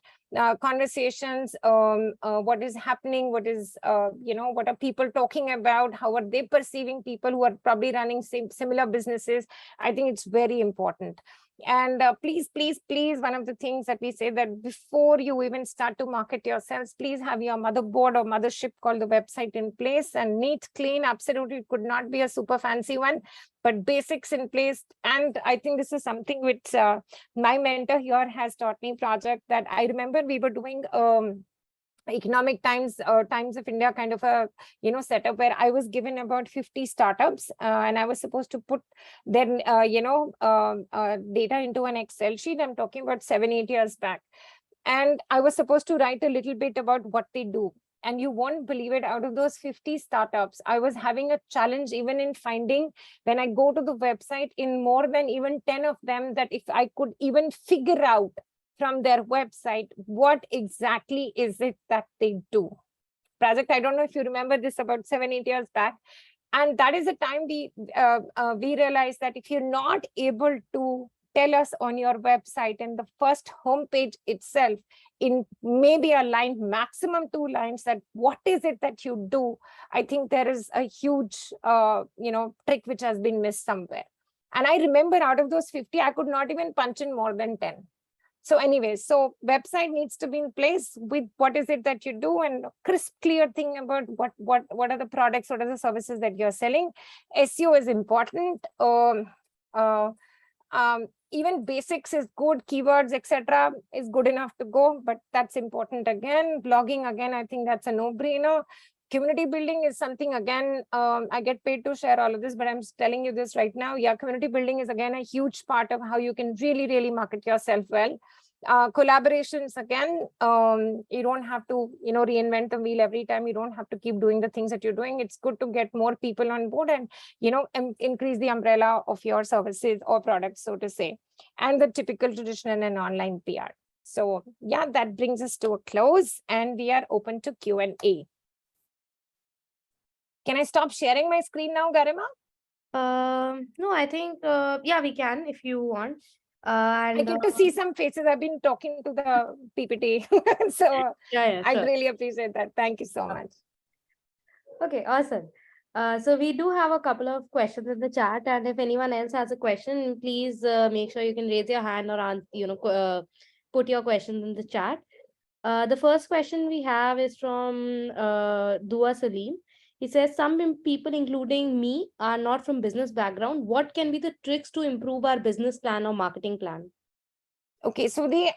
conversations, what is happening, what is, what are people talking about, how are they perceiving people who are probably running similar businesses. I think it's very important. And please, one of the things that we say that before you even start to market yourselves, please have your motherboard or mothership called the website in place, and neat, clean, absolutely could not be a super fancy one, but basics in place. And I think this is something which my mentor here has taught me, Project, that I remember we were doing Economic Times Times of India kind of a setup where I was given about 50 startups and I was supposed to put their data into an Excel sheet. I'm talking about 7-8 years back, and I was supposed to write a little bit about what they do. And you won't believe it, out of those 50 startups, I was having a challenge even in finding, when I go to the website, in more than even 10 of them, that if I could even figure out from their website what exactly is it that they do. Project, I don't know if you remember this, about 7-8 years back. And that is the time we realized that if you're not able to tell us on your website and the first homepage itself, in maybe a line, maximum 2 lines, that what is it that you do, I think there is a huge trick which has been missed somewhere. And I remember out of those 50, I could not even punch in more than 10. So anyways, so website needs to be in place with what is it that you do, and crisp, clear thing about what are the products, what are the services that you're selling. SEO is important. Even basics is good, keywords, etc. is good enough to go, but that's important again. Blogging, again, I think that's a no-brainer. Community building is something, again, I get paid to share all of this, but I'm telling you this right now. Yeah, community building is again a huge part of how you can really, really market yourself well. Collaborations, again, you don't have to, reinvent the wheel every time. You don't have to keep doing the things that you're doing. It's good to get more people on board and, increase the umbrella of your services or products, so to say, and the typical traditional and online PR. So yeah, that brings us to a close, and we are open to Q&A. Can I stop sharing my screen now, Garima? No, I think, yeah, we can if you want. I And get to see some faces. I've been talking to the PPT. So yeah, I'd sure. really appreciate that. Thank you so much. Okay, awesome. So we do have a couple of questions in the chat, and if anyone else has a question, please make sure you can raise your hand or put your questions in the chat. The first question we have is from Dua Salim. He says, some people, including me, are not from business background. What can be the tricks to improve our business plan or marketing plan? Okay, so the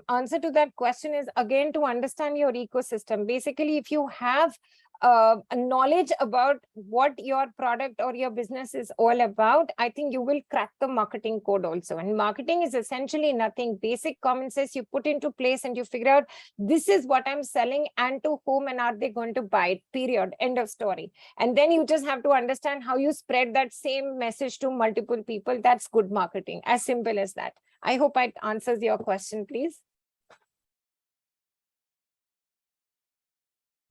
answer to that question is, again, to understand your ecosystem. Basically, if you have a knowledge about what your product or your business is all about, I think you will crack the marketing code also. And marketing is essentially nothing. Basic common sense you put into place and you figure out, this is what I'm selling and to whom and are they going to buy it, period, end of story. And then you just have to understand how you spread that same message to multiple people. That's good marketing, as simple as that. I hope it answers your question, please.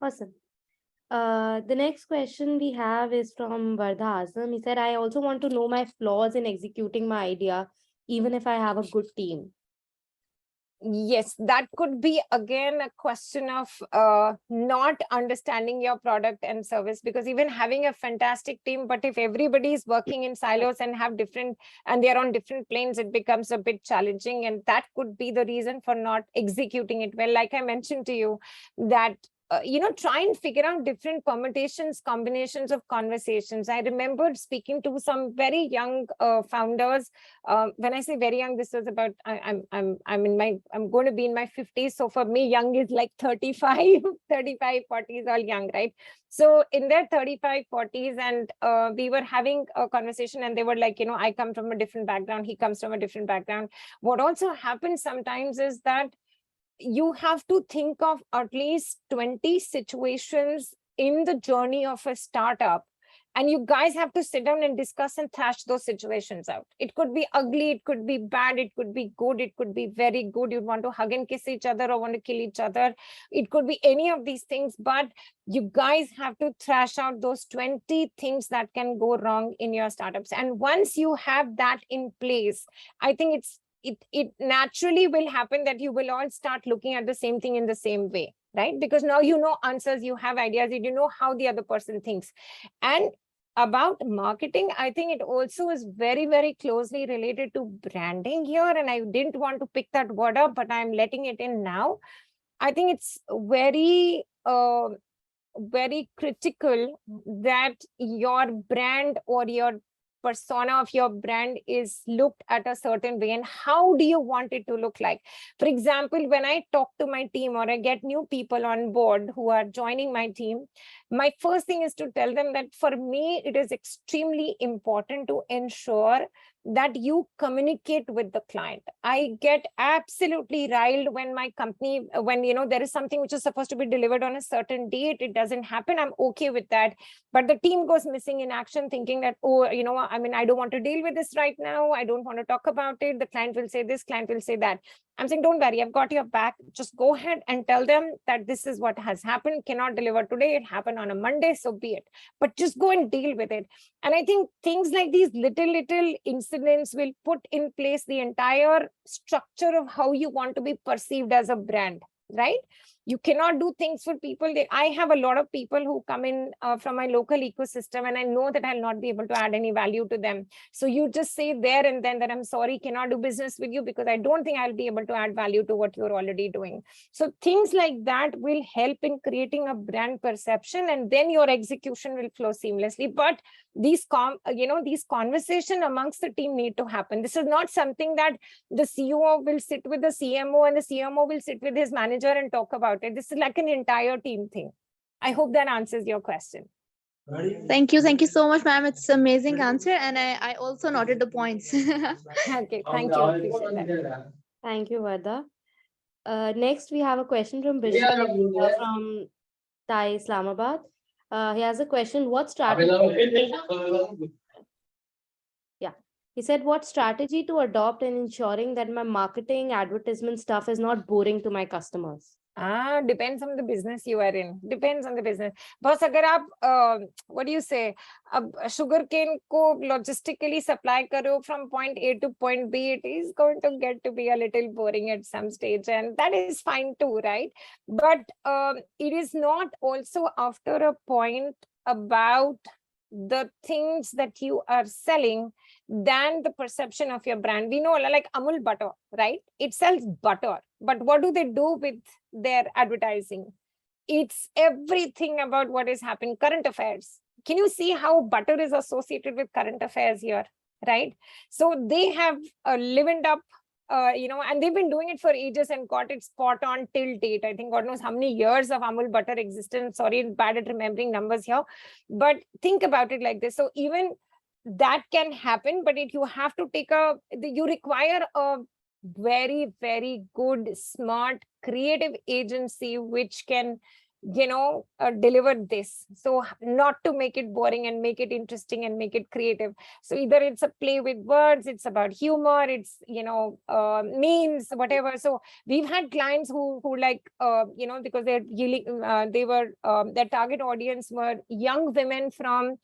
Awesome. The next question we have is from Vardha Azam. He said, I also want to know my flaws in executing my idea, even if I have a good team. Yes, that could be, again, a question of not understanding your product and service, because even having a fantastic team, but if everybody is working in silos and they're on different planes, it becomes a bit challenging. And that could be the reason for not executing it well. Like I mentioned to you, that try and figure out different permutations, combinations of conversations. I remember speaking to some very young founders. When I say very young, this was about, I'm going to be in my 50s. So for me, young is like 35, 40s, all young, right? So in their 35, 40s, and we were having a conversation, and they were like, I come from a different background. He comes from a different background. What also happens sometimes is that you have to think of at least 20 situations in the journey of a startup. And you guys have to sit down and discuss and thrash those situations out. It could be ugly, it could be bad, it could be good, it could be very good. You'd want to hug and kiss each other or want to kill each other. It could be any of these things, but you guys have to thrash out those 20 things that can go wrong in your startups. And once you have that in place, I think it naturally will happen that you will all start looking at the same thing in the same way, right? Because now you know answers, you have ideas, you know how the other person thinks. And about marketing, I think it also is very, very closely related to branding here. And I didn't want to pick that word up, but I'm letting it in now. I think it's very, very critical that your brand or your persona of your brand is looked at a certain way. And how do you want it to look like? For example, when I talk to my team or I get new people on board who are joining my team, my first thing is to tell them that for me, it is extremely important to ensure that you communicate with the client. I get absolutely riled when my company, when there is something which is supposed to be delivered on a certain date, it doesn't happen. I'm okay with that. But the team goes missing in action thinking that, I don't want to deal with this right now. I don't want to talk about it. The client will say this, client will say that. I'm saying, don't worry, I've got your back. Just go ahead and tell them that this is what has happened, cannot deliver today. It happened on a Monday, so be it. But just go and deal with it. And I think things like these little incidents will put in place the entire structure of how you want to be perceived as a brand, right? You cannot do things for people. I have a lot of people who come in from my local ecosystem, and I know that I'll not be able to add any value to them. So you just say there and then that I'm sorry, cannot do business with you because I don't think I'll be able to add value to what you're already doing. So things like that will help in creating a brand perception, and then your execution will flow seamlessly. But these these conversation amongst the team need to happen. This is not something that the CEO will sit with the CMO and the CMO will sit with his manager and talk about it. This is like an entire team thing. I hope that answers your question. Thank you. Thank you so much, ma'am. It's amazing answer. And I also noted the points. Okay, thank you. Appreciate that. Thank you, Vardha. Next, we have a question from Bishop from Thai Islamabad. He has a question. What strategy? Yeah. He said, what strategy to adopt in ensuring that my marketing advertisement stuff is not boring to my customers? Depends on the business you are in. Depends on the business. Boss, agar aap, what do you say? Sugar cane ko logistically supply karo from point A to point B, it is going to get to be a little boring at some stage, and that is fine too, right? But it is not also after a point about the things that you are selling than the perception of your brand. We know like Amul butter, right? It sells butter, but what do they do with their advertising? It's everything about what is happening, current affairs. Can you see how butter is associated with current affairs here, right? So they have livened up, and they've been doing it for ages and got it spot on till date. I think God knows how many years of Amul butter existence. Sorry, bad at remembering numbers here, but think about it like this. So even that can happen, but you have to you require a very, very good, smart, creative agency which can deliver this. So not to make it boring and make it interesting and make it creative. So either it's a play with words, it's about humor, it's memes, whatever. So we've had clients who like because their target audience were young women from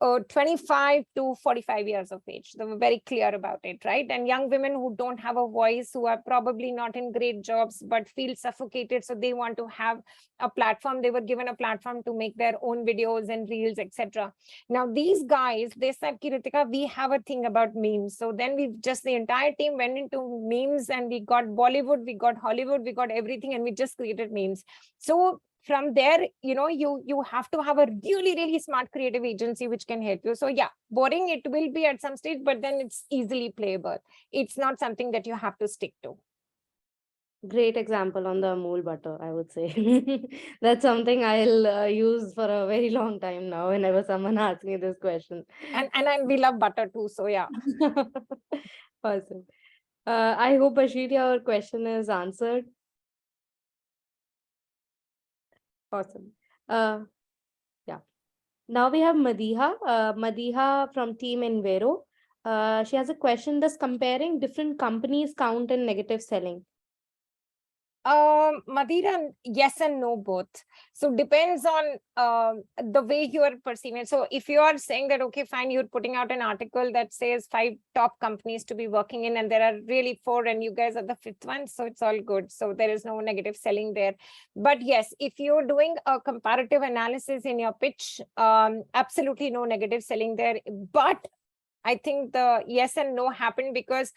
25 to 45 years of age. They were very clear about it, right? And young women who don't have a voice, who are probably not in great jobs, but feel suffocated. So they want to have a platform. They were given a platform to make their own videos and reels, etc. Now, these guys, they said, Ritika, we have a thing about memes. So then the entire team went into memes, and we got Bollywood, we got Hollywood, we got everything, and we just created memes. So from there, you have to have a really, really smart creative agency which can help you. So yeah, boring it will be at some stage, but then it's easily playable. It's not something that you have to stick to. Great example on the Amul butter, I would say. That's something I'll use for a very long time now whenever someone asks me this question. And we love butter too, so yeah. Awesome. I hope, Bashir, your question is answered. Awesome. Yeah. Now we have Madiha. Madiha from Team Envero. She has a question. Does comparing different companies count in negative selling? Madhira, yes and no both. So depends on the way you are perceiving it. So if you are saying that, okay, fine, you're putting out an article that says 5 top companies to be working in, and there are really 4 and you guys are the 5th one, so it's all good. So there is no negative selling there. But yes, if you're doing a comparative analysis in your pitch, absolutely no negative selling there. But I think the yes and no happen because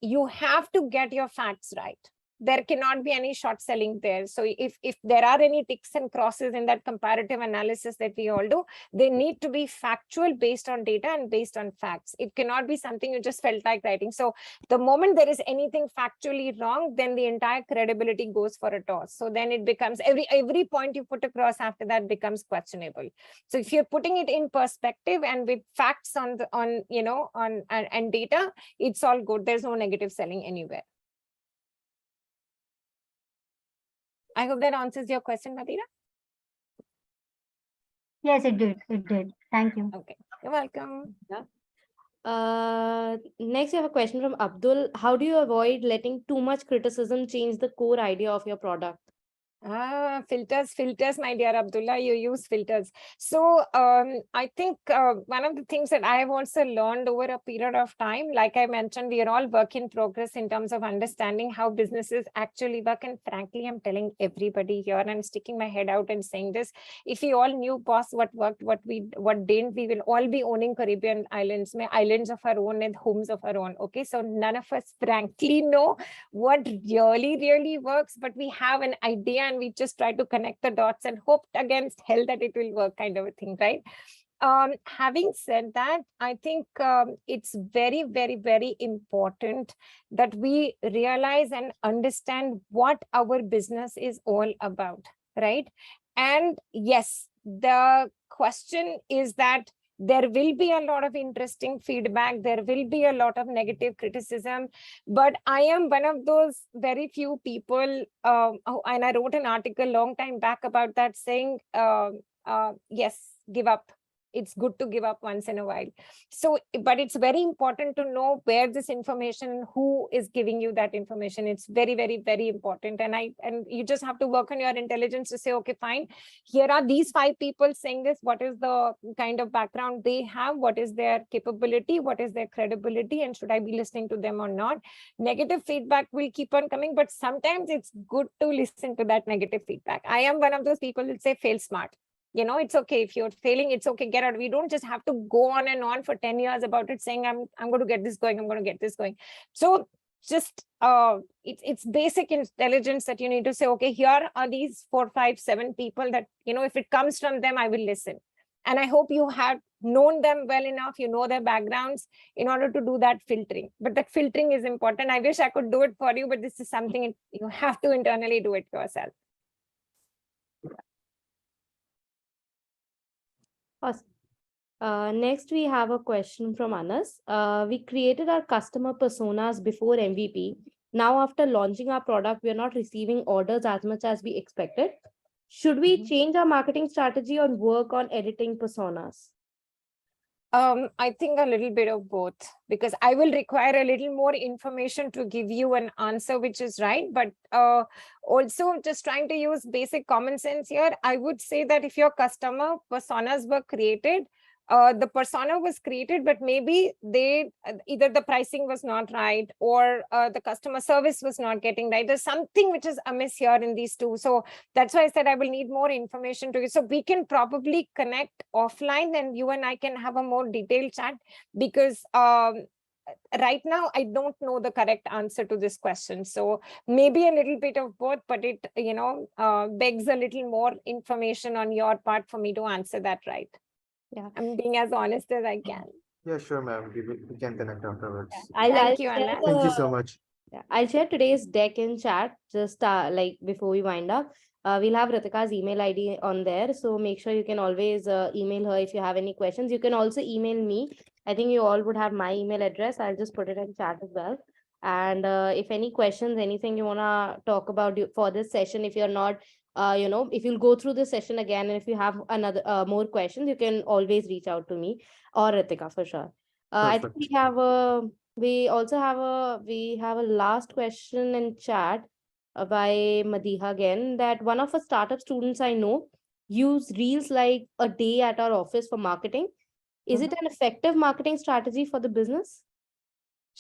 you have to get your facts right. There cannot be any short selling there. So if there are any ticks and crosses in that comparative analysis that we all do, they need to be factual, based on data and based on facts. It cannot be something you just felt like writing. So the moment there is anything factually wrong, then the entire credibility goes for a toss. So then it becomes every point you put across after that becomes questionable. So if you're putting it in perspective and with facts and data, it's all good. There's no negative selling anywhere. I hope that answers your question, Madhira. Yes, it did. It did. Thank you. Okay, you're welcome. Yeah. Next, we have a question from Abdul. How do you avoid letting too much criticism change the core idea of your product? Filters, my dear Abdullah, you use filters. So I think one of the things that I have also learned over a period of time, like I mentioned, we are all work in progress in terms of understanding how businesses actually work. And frankly, I'm telling everybody here, and I'm sticking my head out and saying this, if we all knew, boss, what worked, what didn't, we will all be owning Caribbean islands, islands of our own and homes of our own. Okay, so none of us frankly know what really works, but we have an idea and we just try to connect the dots and hope against hell that it will work, kind of a thing, right? Having said that, I think it's very important that we realize and understand what our business is all about, right? And yes, the question is that there will be a lot of interesting feedback. There will be a lot of negative criticism, but I am one of those very few people, and I wrote an article long time back about that, saying, yes, give up. It's good to give up once in a while. So, but it's very important to know where this information, who is giving you that information. It's very important. And you just have to work on your intelligence to say, okay, fine, here are these 5 people saying this. What is the kind of background they have? What is their capability? What is their credibility? And should I be listening to them or not? Negative feedback will keep on coming, but sometimes it's good to listen to that negative feedback. I am one of those people who say fail smart. It's okay if you're failing, it's okay, get out. We don't just have to go on and on for 10 years about it, saying I'm going to get this going, I'm going to get this going. So just it's basic intelligence that you need to say, okay, here are these 4, 5, 7 people that, if it comes from them, I will listen. And I hope you have known them well enough, you know their backgrounds in order to do that filtering. But that filtering is important. I wish I could do it for you, but this is something you have to internally do it yourself. Awesome. Next, we have a question from Anas. We created our customer personas before MVP. Now, after launching our product, we are not receiving orders as much as we expected. Should we change our marketing strategy or work on editing personas? I think a little bit of both, because I will require a little more information to give you an answer which is right. But also just trying to use basic common sense here, I would say that if your customer personas were created, the persona was created, but maybe either the pricing was not right or the customer service was not getting right. There's something which is amiss here in these two. So that's why I said I will need more information to you. So we can probably connect offline and you and I can have a more detailed chat, because right now I don't know the correct answer to this question. So maybe a little bit of both, but it begs a little more information on your part for me to answer that right. Yeah, I'm being as honest as I can. Yeah, sure, ma'am. We can connect afterwards. Thank you, share Anna. Thank you so much. Yeah, I'll share today's deck in chat just like before we wind up. We'll have Ritika's email ID on there. So make sure you can always email her if you have any questions. You can also email me. I think you all would have my email address. I'll just put it in chat as well. And if any questions, anything you want to talk about for this session, if you're not, if you'll go through this session again, and if you have another more questions, you can always reach out to me or Ritika for sure. I think Perfect. we have a last question in chat by Madiha again, that one of our startup students I know use reels like a day at our office for marketing. Is it an effective marketing strategy for the business?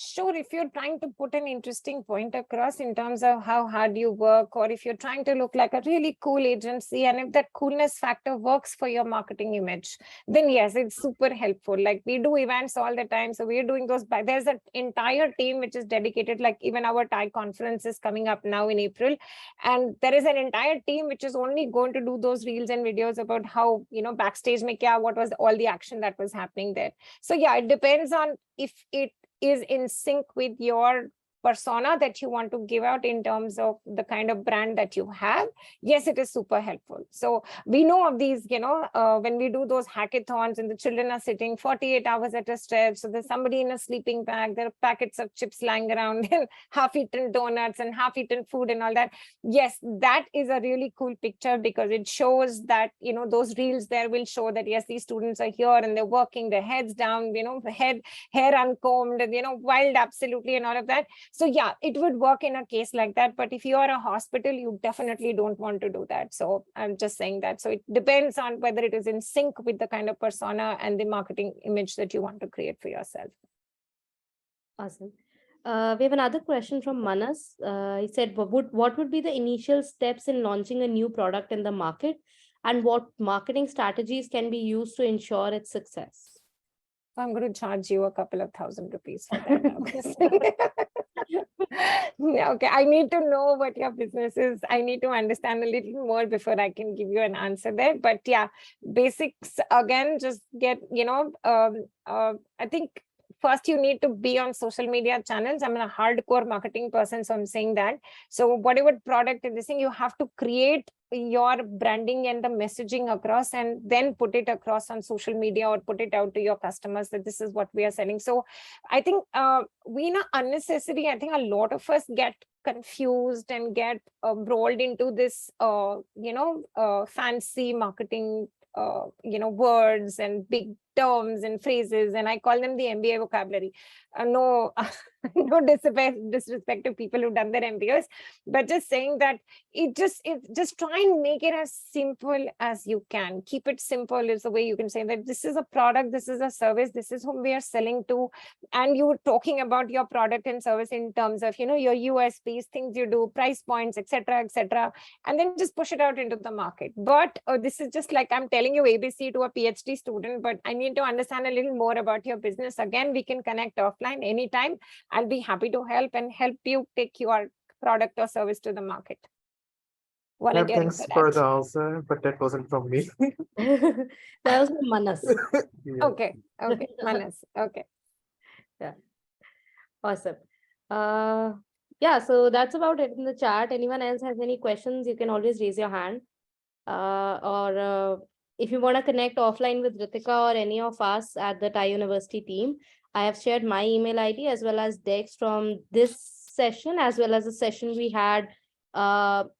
Sure, if you're trying to put an interesting point across in terms of how hard you work, or if you're trying to look like a really cool agency, and if that coolness factor works for your marketing image, then yes, it's super helpful. Like we do events all the time. So we're doing those, there's an entire team which is dedicated, like even our Thai conference is coming up now in April. And there is an entire team which is only going to do those reels and videos about how, backstage mein kya, what was all the action that was happening there. So yeah, it depends on if it is in sync with your persona that you want to give out in terms of the kind of brand that you have. Yes, it is super helpful. So we know of these, when we do those hackathons and the children are sitting 48 hours at a stretch. So there's somebody in a sleeping bag, there are packets of chips lying around and half-eaten donuts and half-eaten food and all that. Yes, that is a really cool picture, because it shows that, those reels there will show that, yes, these students are here and they're working, their heads down, hair uncombed and, wild absolutely and all of that. So yeah, it would work in a case like that. But if you are a hospital, you definitely don't want to do that. So I'm just saying that. So it depends on whether it is in sync with the kind of persona and the marketing image that you want to create for yourself. Awesome. We have another question from Manas. He said, what would be the initial steps in launching a new product in the market, and what marketing strategies can be used to ensure its success? I'm going to charge you a couple of ₹1,000 for that, obviously. Okay, I need to know what your business is. I need to understand a little more before I can give you an answer there. But yeah, basics again, just get, I think first you need to be on social media channels. I'm a hardcore marketing person, so I'm saying that. So whatever product is this thing, you have to create your branding and the messaging across, and then put it across on social media or put it out to your customers that this is what we are selling. So I think we not unnecessary. I think a lot of us get confused and get rolled into this, fancy marketing, words and big terms and phrases, and I call them the MBA vocabulary. No, no disrespect to people who've done their MBAs, but just saying that just try and make it as simple as you can. Keep it simple is the way you can say that this is a product, this is a service, this is whom we are selling to, and you were talking about your product and service in terms of your USPs, things you do, price points, etc., and then just push it out into the market. But this is just like I'm telling you ABC to a PhD student, but I need to understand a little more about your business. Again, we can connect offline anytime. I'll be happy to help you take your product or service to the market. Ma'am, Volunteering thanks for for that. the answer, but that wasn't from me. That was from Manas. Yeah. Okay, Manas. Okay. Awesome. Yeah, so that's about it in the chat. Anyone else has any questions, you can always raise your hand. Or if you want to connect offline with Ritika or any of us at the Thai University team, I have shared my email ID as well as Dex from this session, as well as the session we had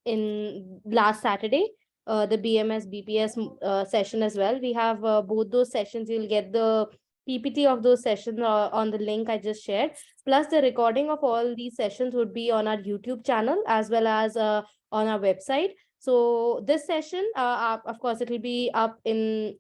in last Saturday, the BMS BPS session as well. We have both those sessions. You'll get the PPT of those sessions on the link I just shared. Plus, the recording of all these sessions would be on our YouTube channel as well as on our website. So this session, of course, it will be up in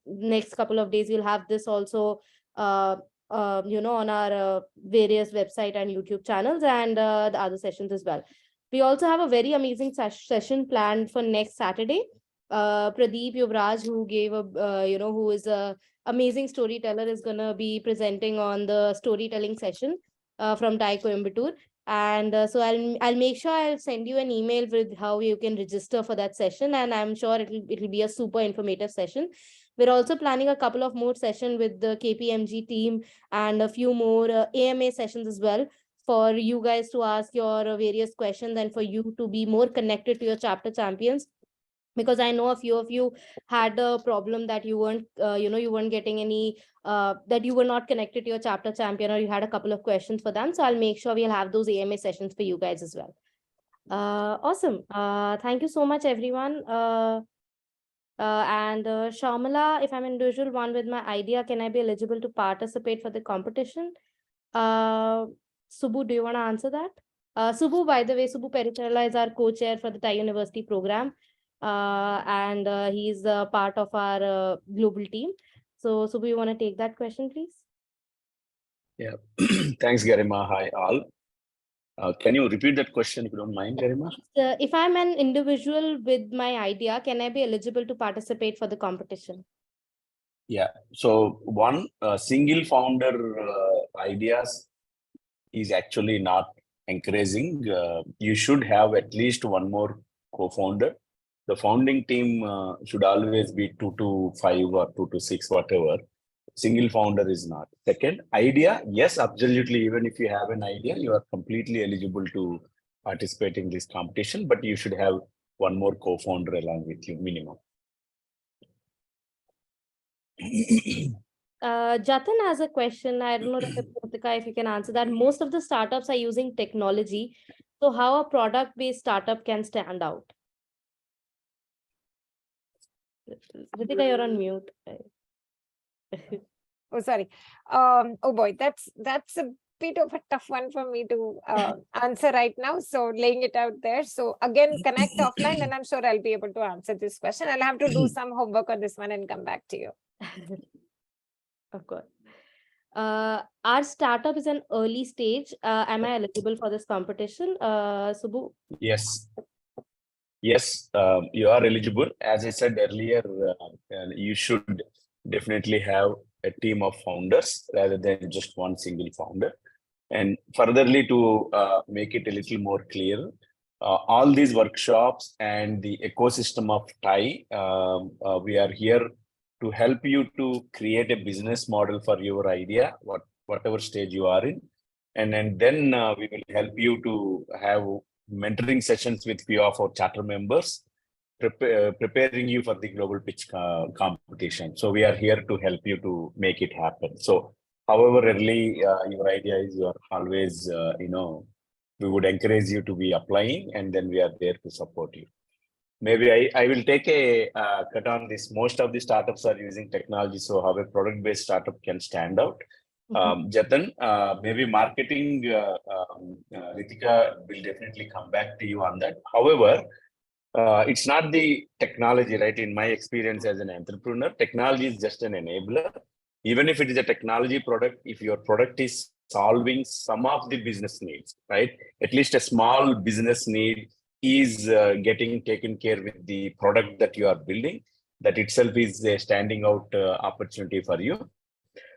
next couple of days. We'll have this also, on our various website and YouTube channels, and the other sessions as well. We also have a very amazing session planned for next Saturday. Pradeep Yuvraj, who gave a, who is a amazing storyteller, is gonna be presenting on the storytelling session from Thai Coimbatore. And so I'll make sure I'll send you an email with how you can register for that session, and I'm sure it'll be a super informative session. We're also planning a couple of more sessions with the KPMG team and a few more AMA sessions as well, for you guys to ask your various questions and for you to be more connected to your chapter champions. Because I know a few of you had a problem that you weren't, you weren't getting any, that you were not connected to your chapter champion, or you had a couple of questions for them. So I'll make sure we'll have those AMA sessions for you guys as well. Awesome. Thank you so much, everyone. And Shamala, if I'm an individual one with my idea, can I be eligible to participate for the competition? Subbu, do you want to answer that? Subbu, by the way, Subbu Perichalla is our co-chair for the Thai University program. And he's part of our global team. So Subbu, you want to take that question, please? Yeah. Thanks, Garima. Hi, all. Can you repeat that question if you don't mind, Garima? If I'm an individual with my idea, can I be eligible to participate for the competition? Yeah. So one single founder ideas is actually not encouraging. You should have at least one more co-founder. The founding team should always be 2 to 5 or 2 to 6, whatever. Single founder is not. Second, idea, yes, absolutely. Even if you have an idea, you are completely eligible to participate in this competition, but you should have one more co-founder along with you, minimum. Jatin has a question. I don't know Ritika, if you can answer that. Most of the startups are using technology. So how a product-based startup can stand out? Ritika, you're on mute. Oh, sorry. Oh boy, that's a bit of a tough one for me to answer right now. So laying it out there. So again, connect offline, and I'm sure I'll be able to answer this question. I'll have to do some homework on this one and come back to you. Of course. Our startup is an early stage. Am I eligible for this competition? Subbu? Yes. Yes, you are eligible. As I said earlier, you should definitely have a team of founders rather than just one single founder. And furtherly, to make it a little more clear, all these workshops and the ecosystem of TIE, we are here to help you to create a business model for your idea, whatever stage you are in. And then we will help you to have mentoring sessions with few of our charter members, preparing you for the global pitch competition. So we are here to help you to make it happen. So however early your idea is, you are always, we would encourage you to be applying, and then we are there to support you. Maybe I will take a cut on this. Most of the startups are using technology, so how a product-based startup can stand out. Jatan, maybe marketing, Ritika will definitely come back to you on that. However, it's not the technology, right? In my experience as an entrepreneur, technology is just an enabler. Even if it is a technology product, if your product is solving some of the business needs, right? At least a small business need is getting taken care with the product that you are building. That itself is a standing out opportunity for you.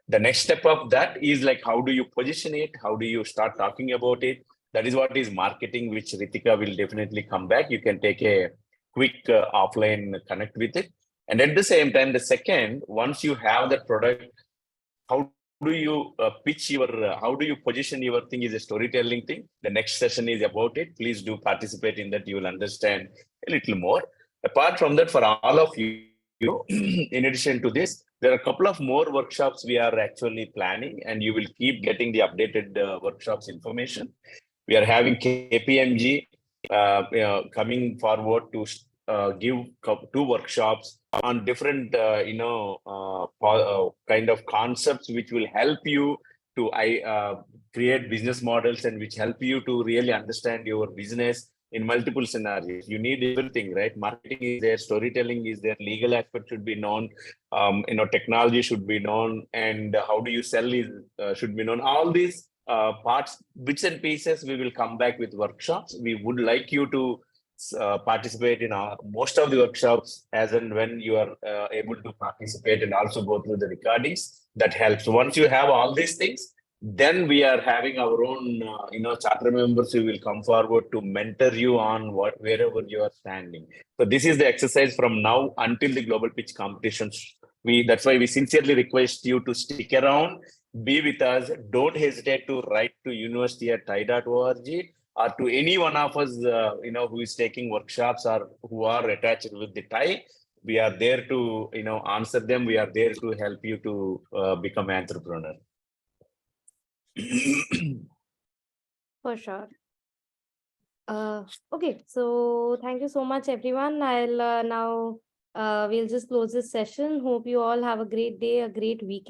The next step of that is like, how do you position it? How do you start talking about it? That is what is marketing, which Ritika will definitely come back. You can take a quick offline connect with it. And at the same time, the second, once you have that product, how do you pitch your, how do you position your thing is a storytelling thing. The next session is about it. Please do participate in that. You will understand a little more. Apart from that, for all of you, in addition to this, there are a couple of more workshops we are actually planning, and you will keep getting the updated workshops information. We are having KPMG coming forward to give 2 workshops on different, kind of concepts which will help you to create business models, and which help you to really understand your business in multiple scenarios. You need everything, right? Marketing is there, storytelling is there, legal aspect should be known, technology should be known, and how do you sell is should be known. All these parts, bits and pieces, we will come back with workshops. We would like you to participate in most of the workshops as and when you are able to participate, and also go through the recordings. That helps. Once you have all these things, then we are having our own, charter members who will come forward to mentor you on wherever you are standing. So this is the exercise from now until the global pitch competitions. That's why we sincerely request you to stick around, be with us. Don't hesitate to write to university@tie.org, or to any one of us, who is taking workshops or who are attached with the TIE. We are there to, answer them. We are there to help you to become an entrepreneur. For sure. Okay, so thank you so much, everyone. I'll now we'll just close this session. Hope you all have a great day, a great weekend.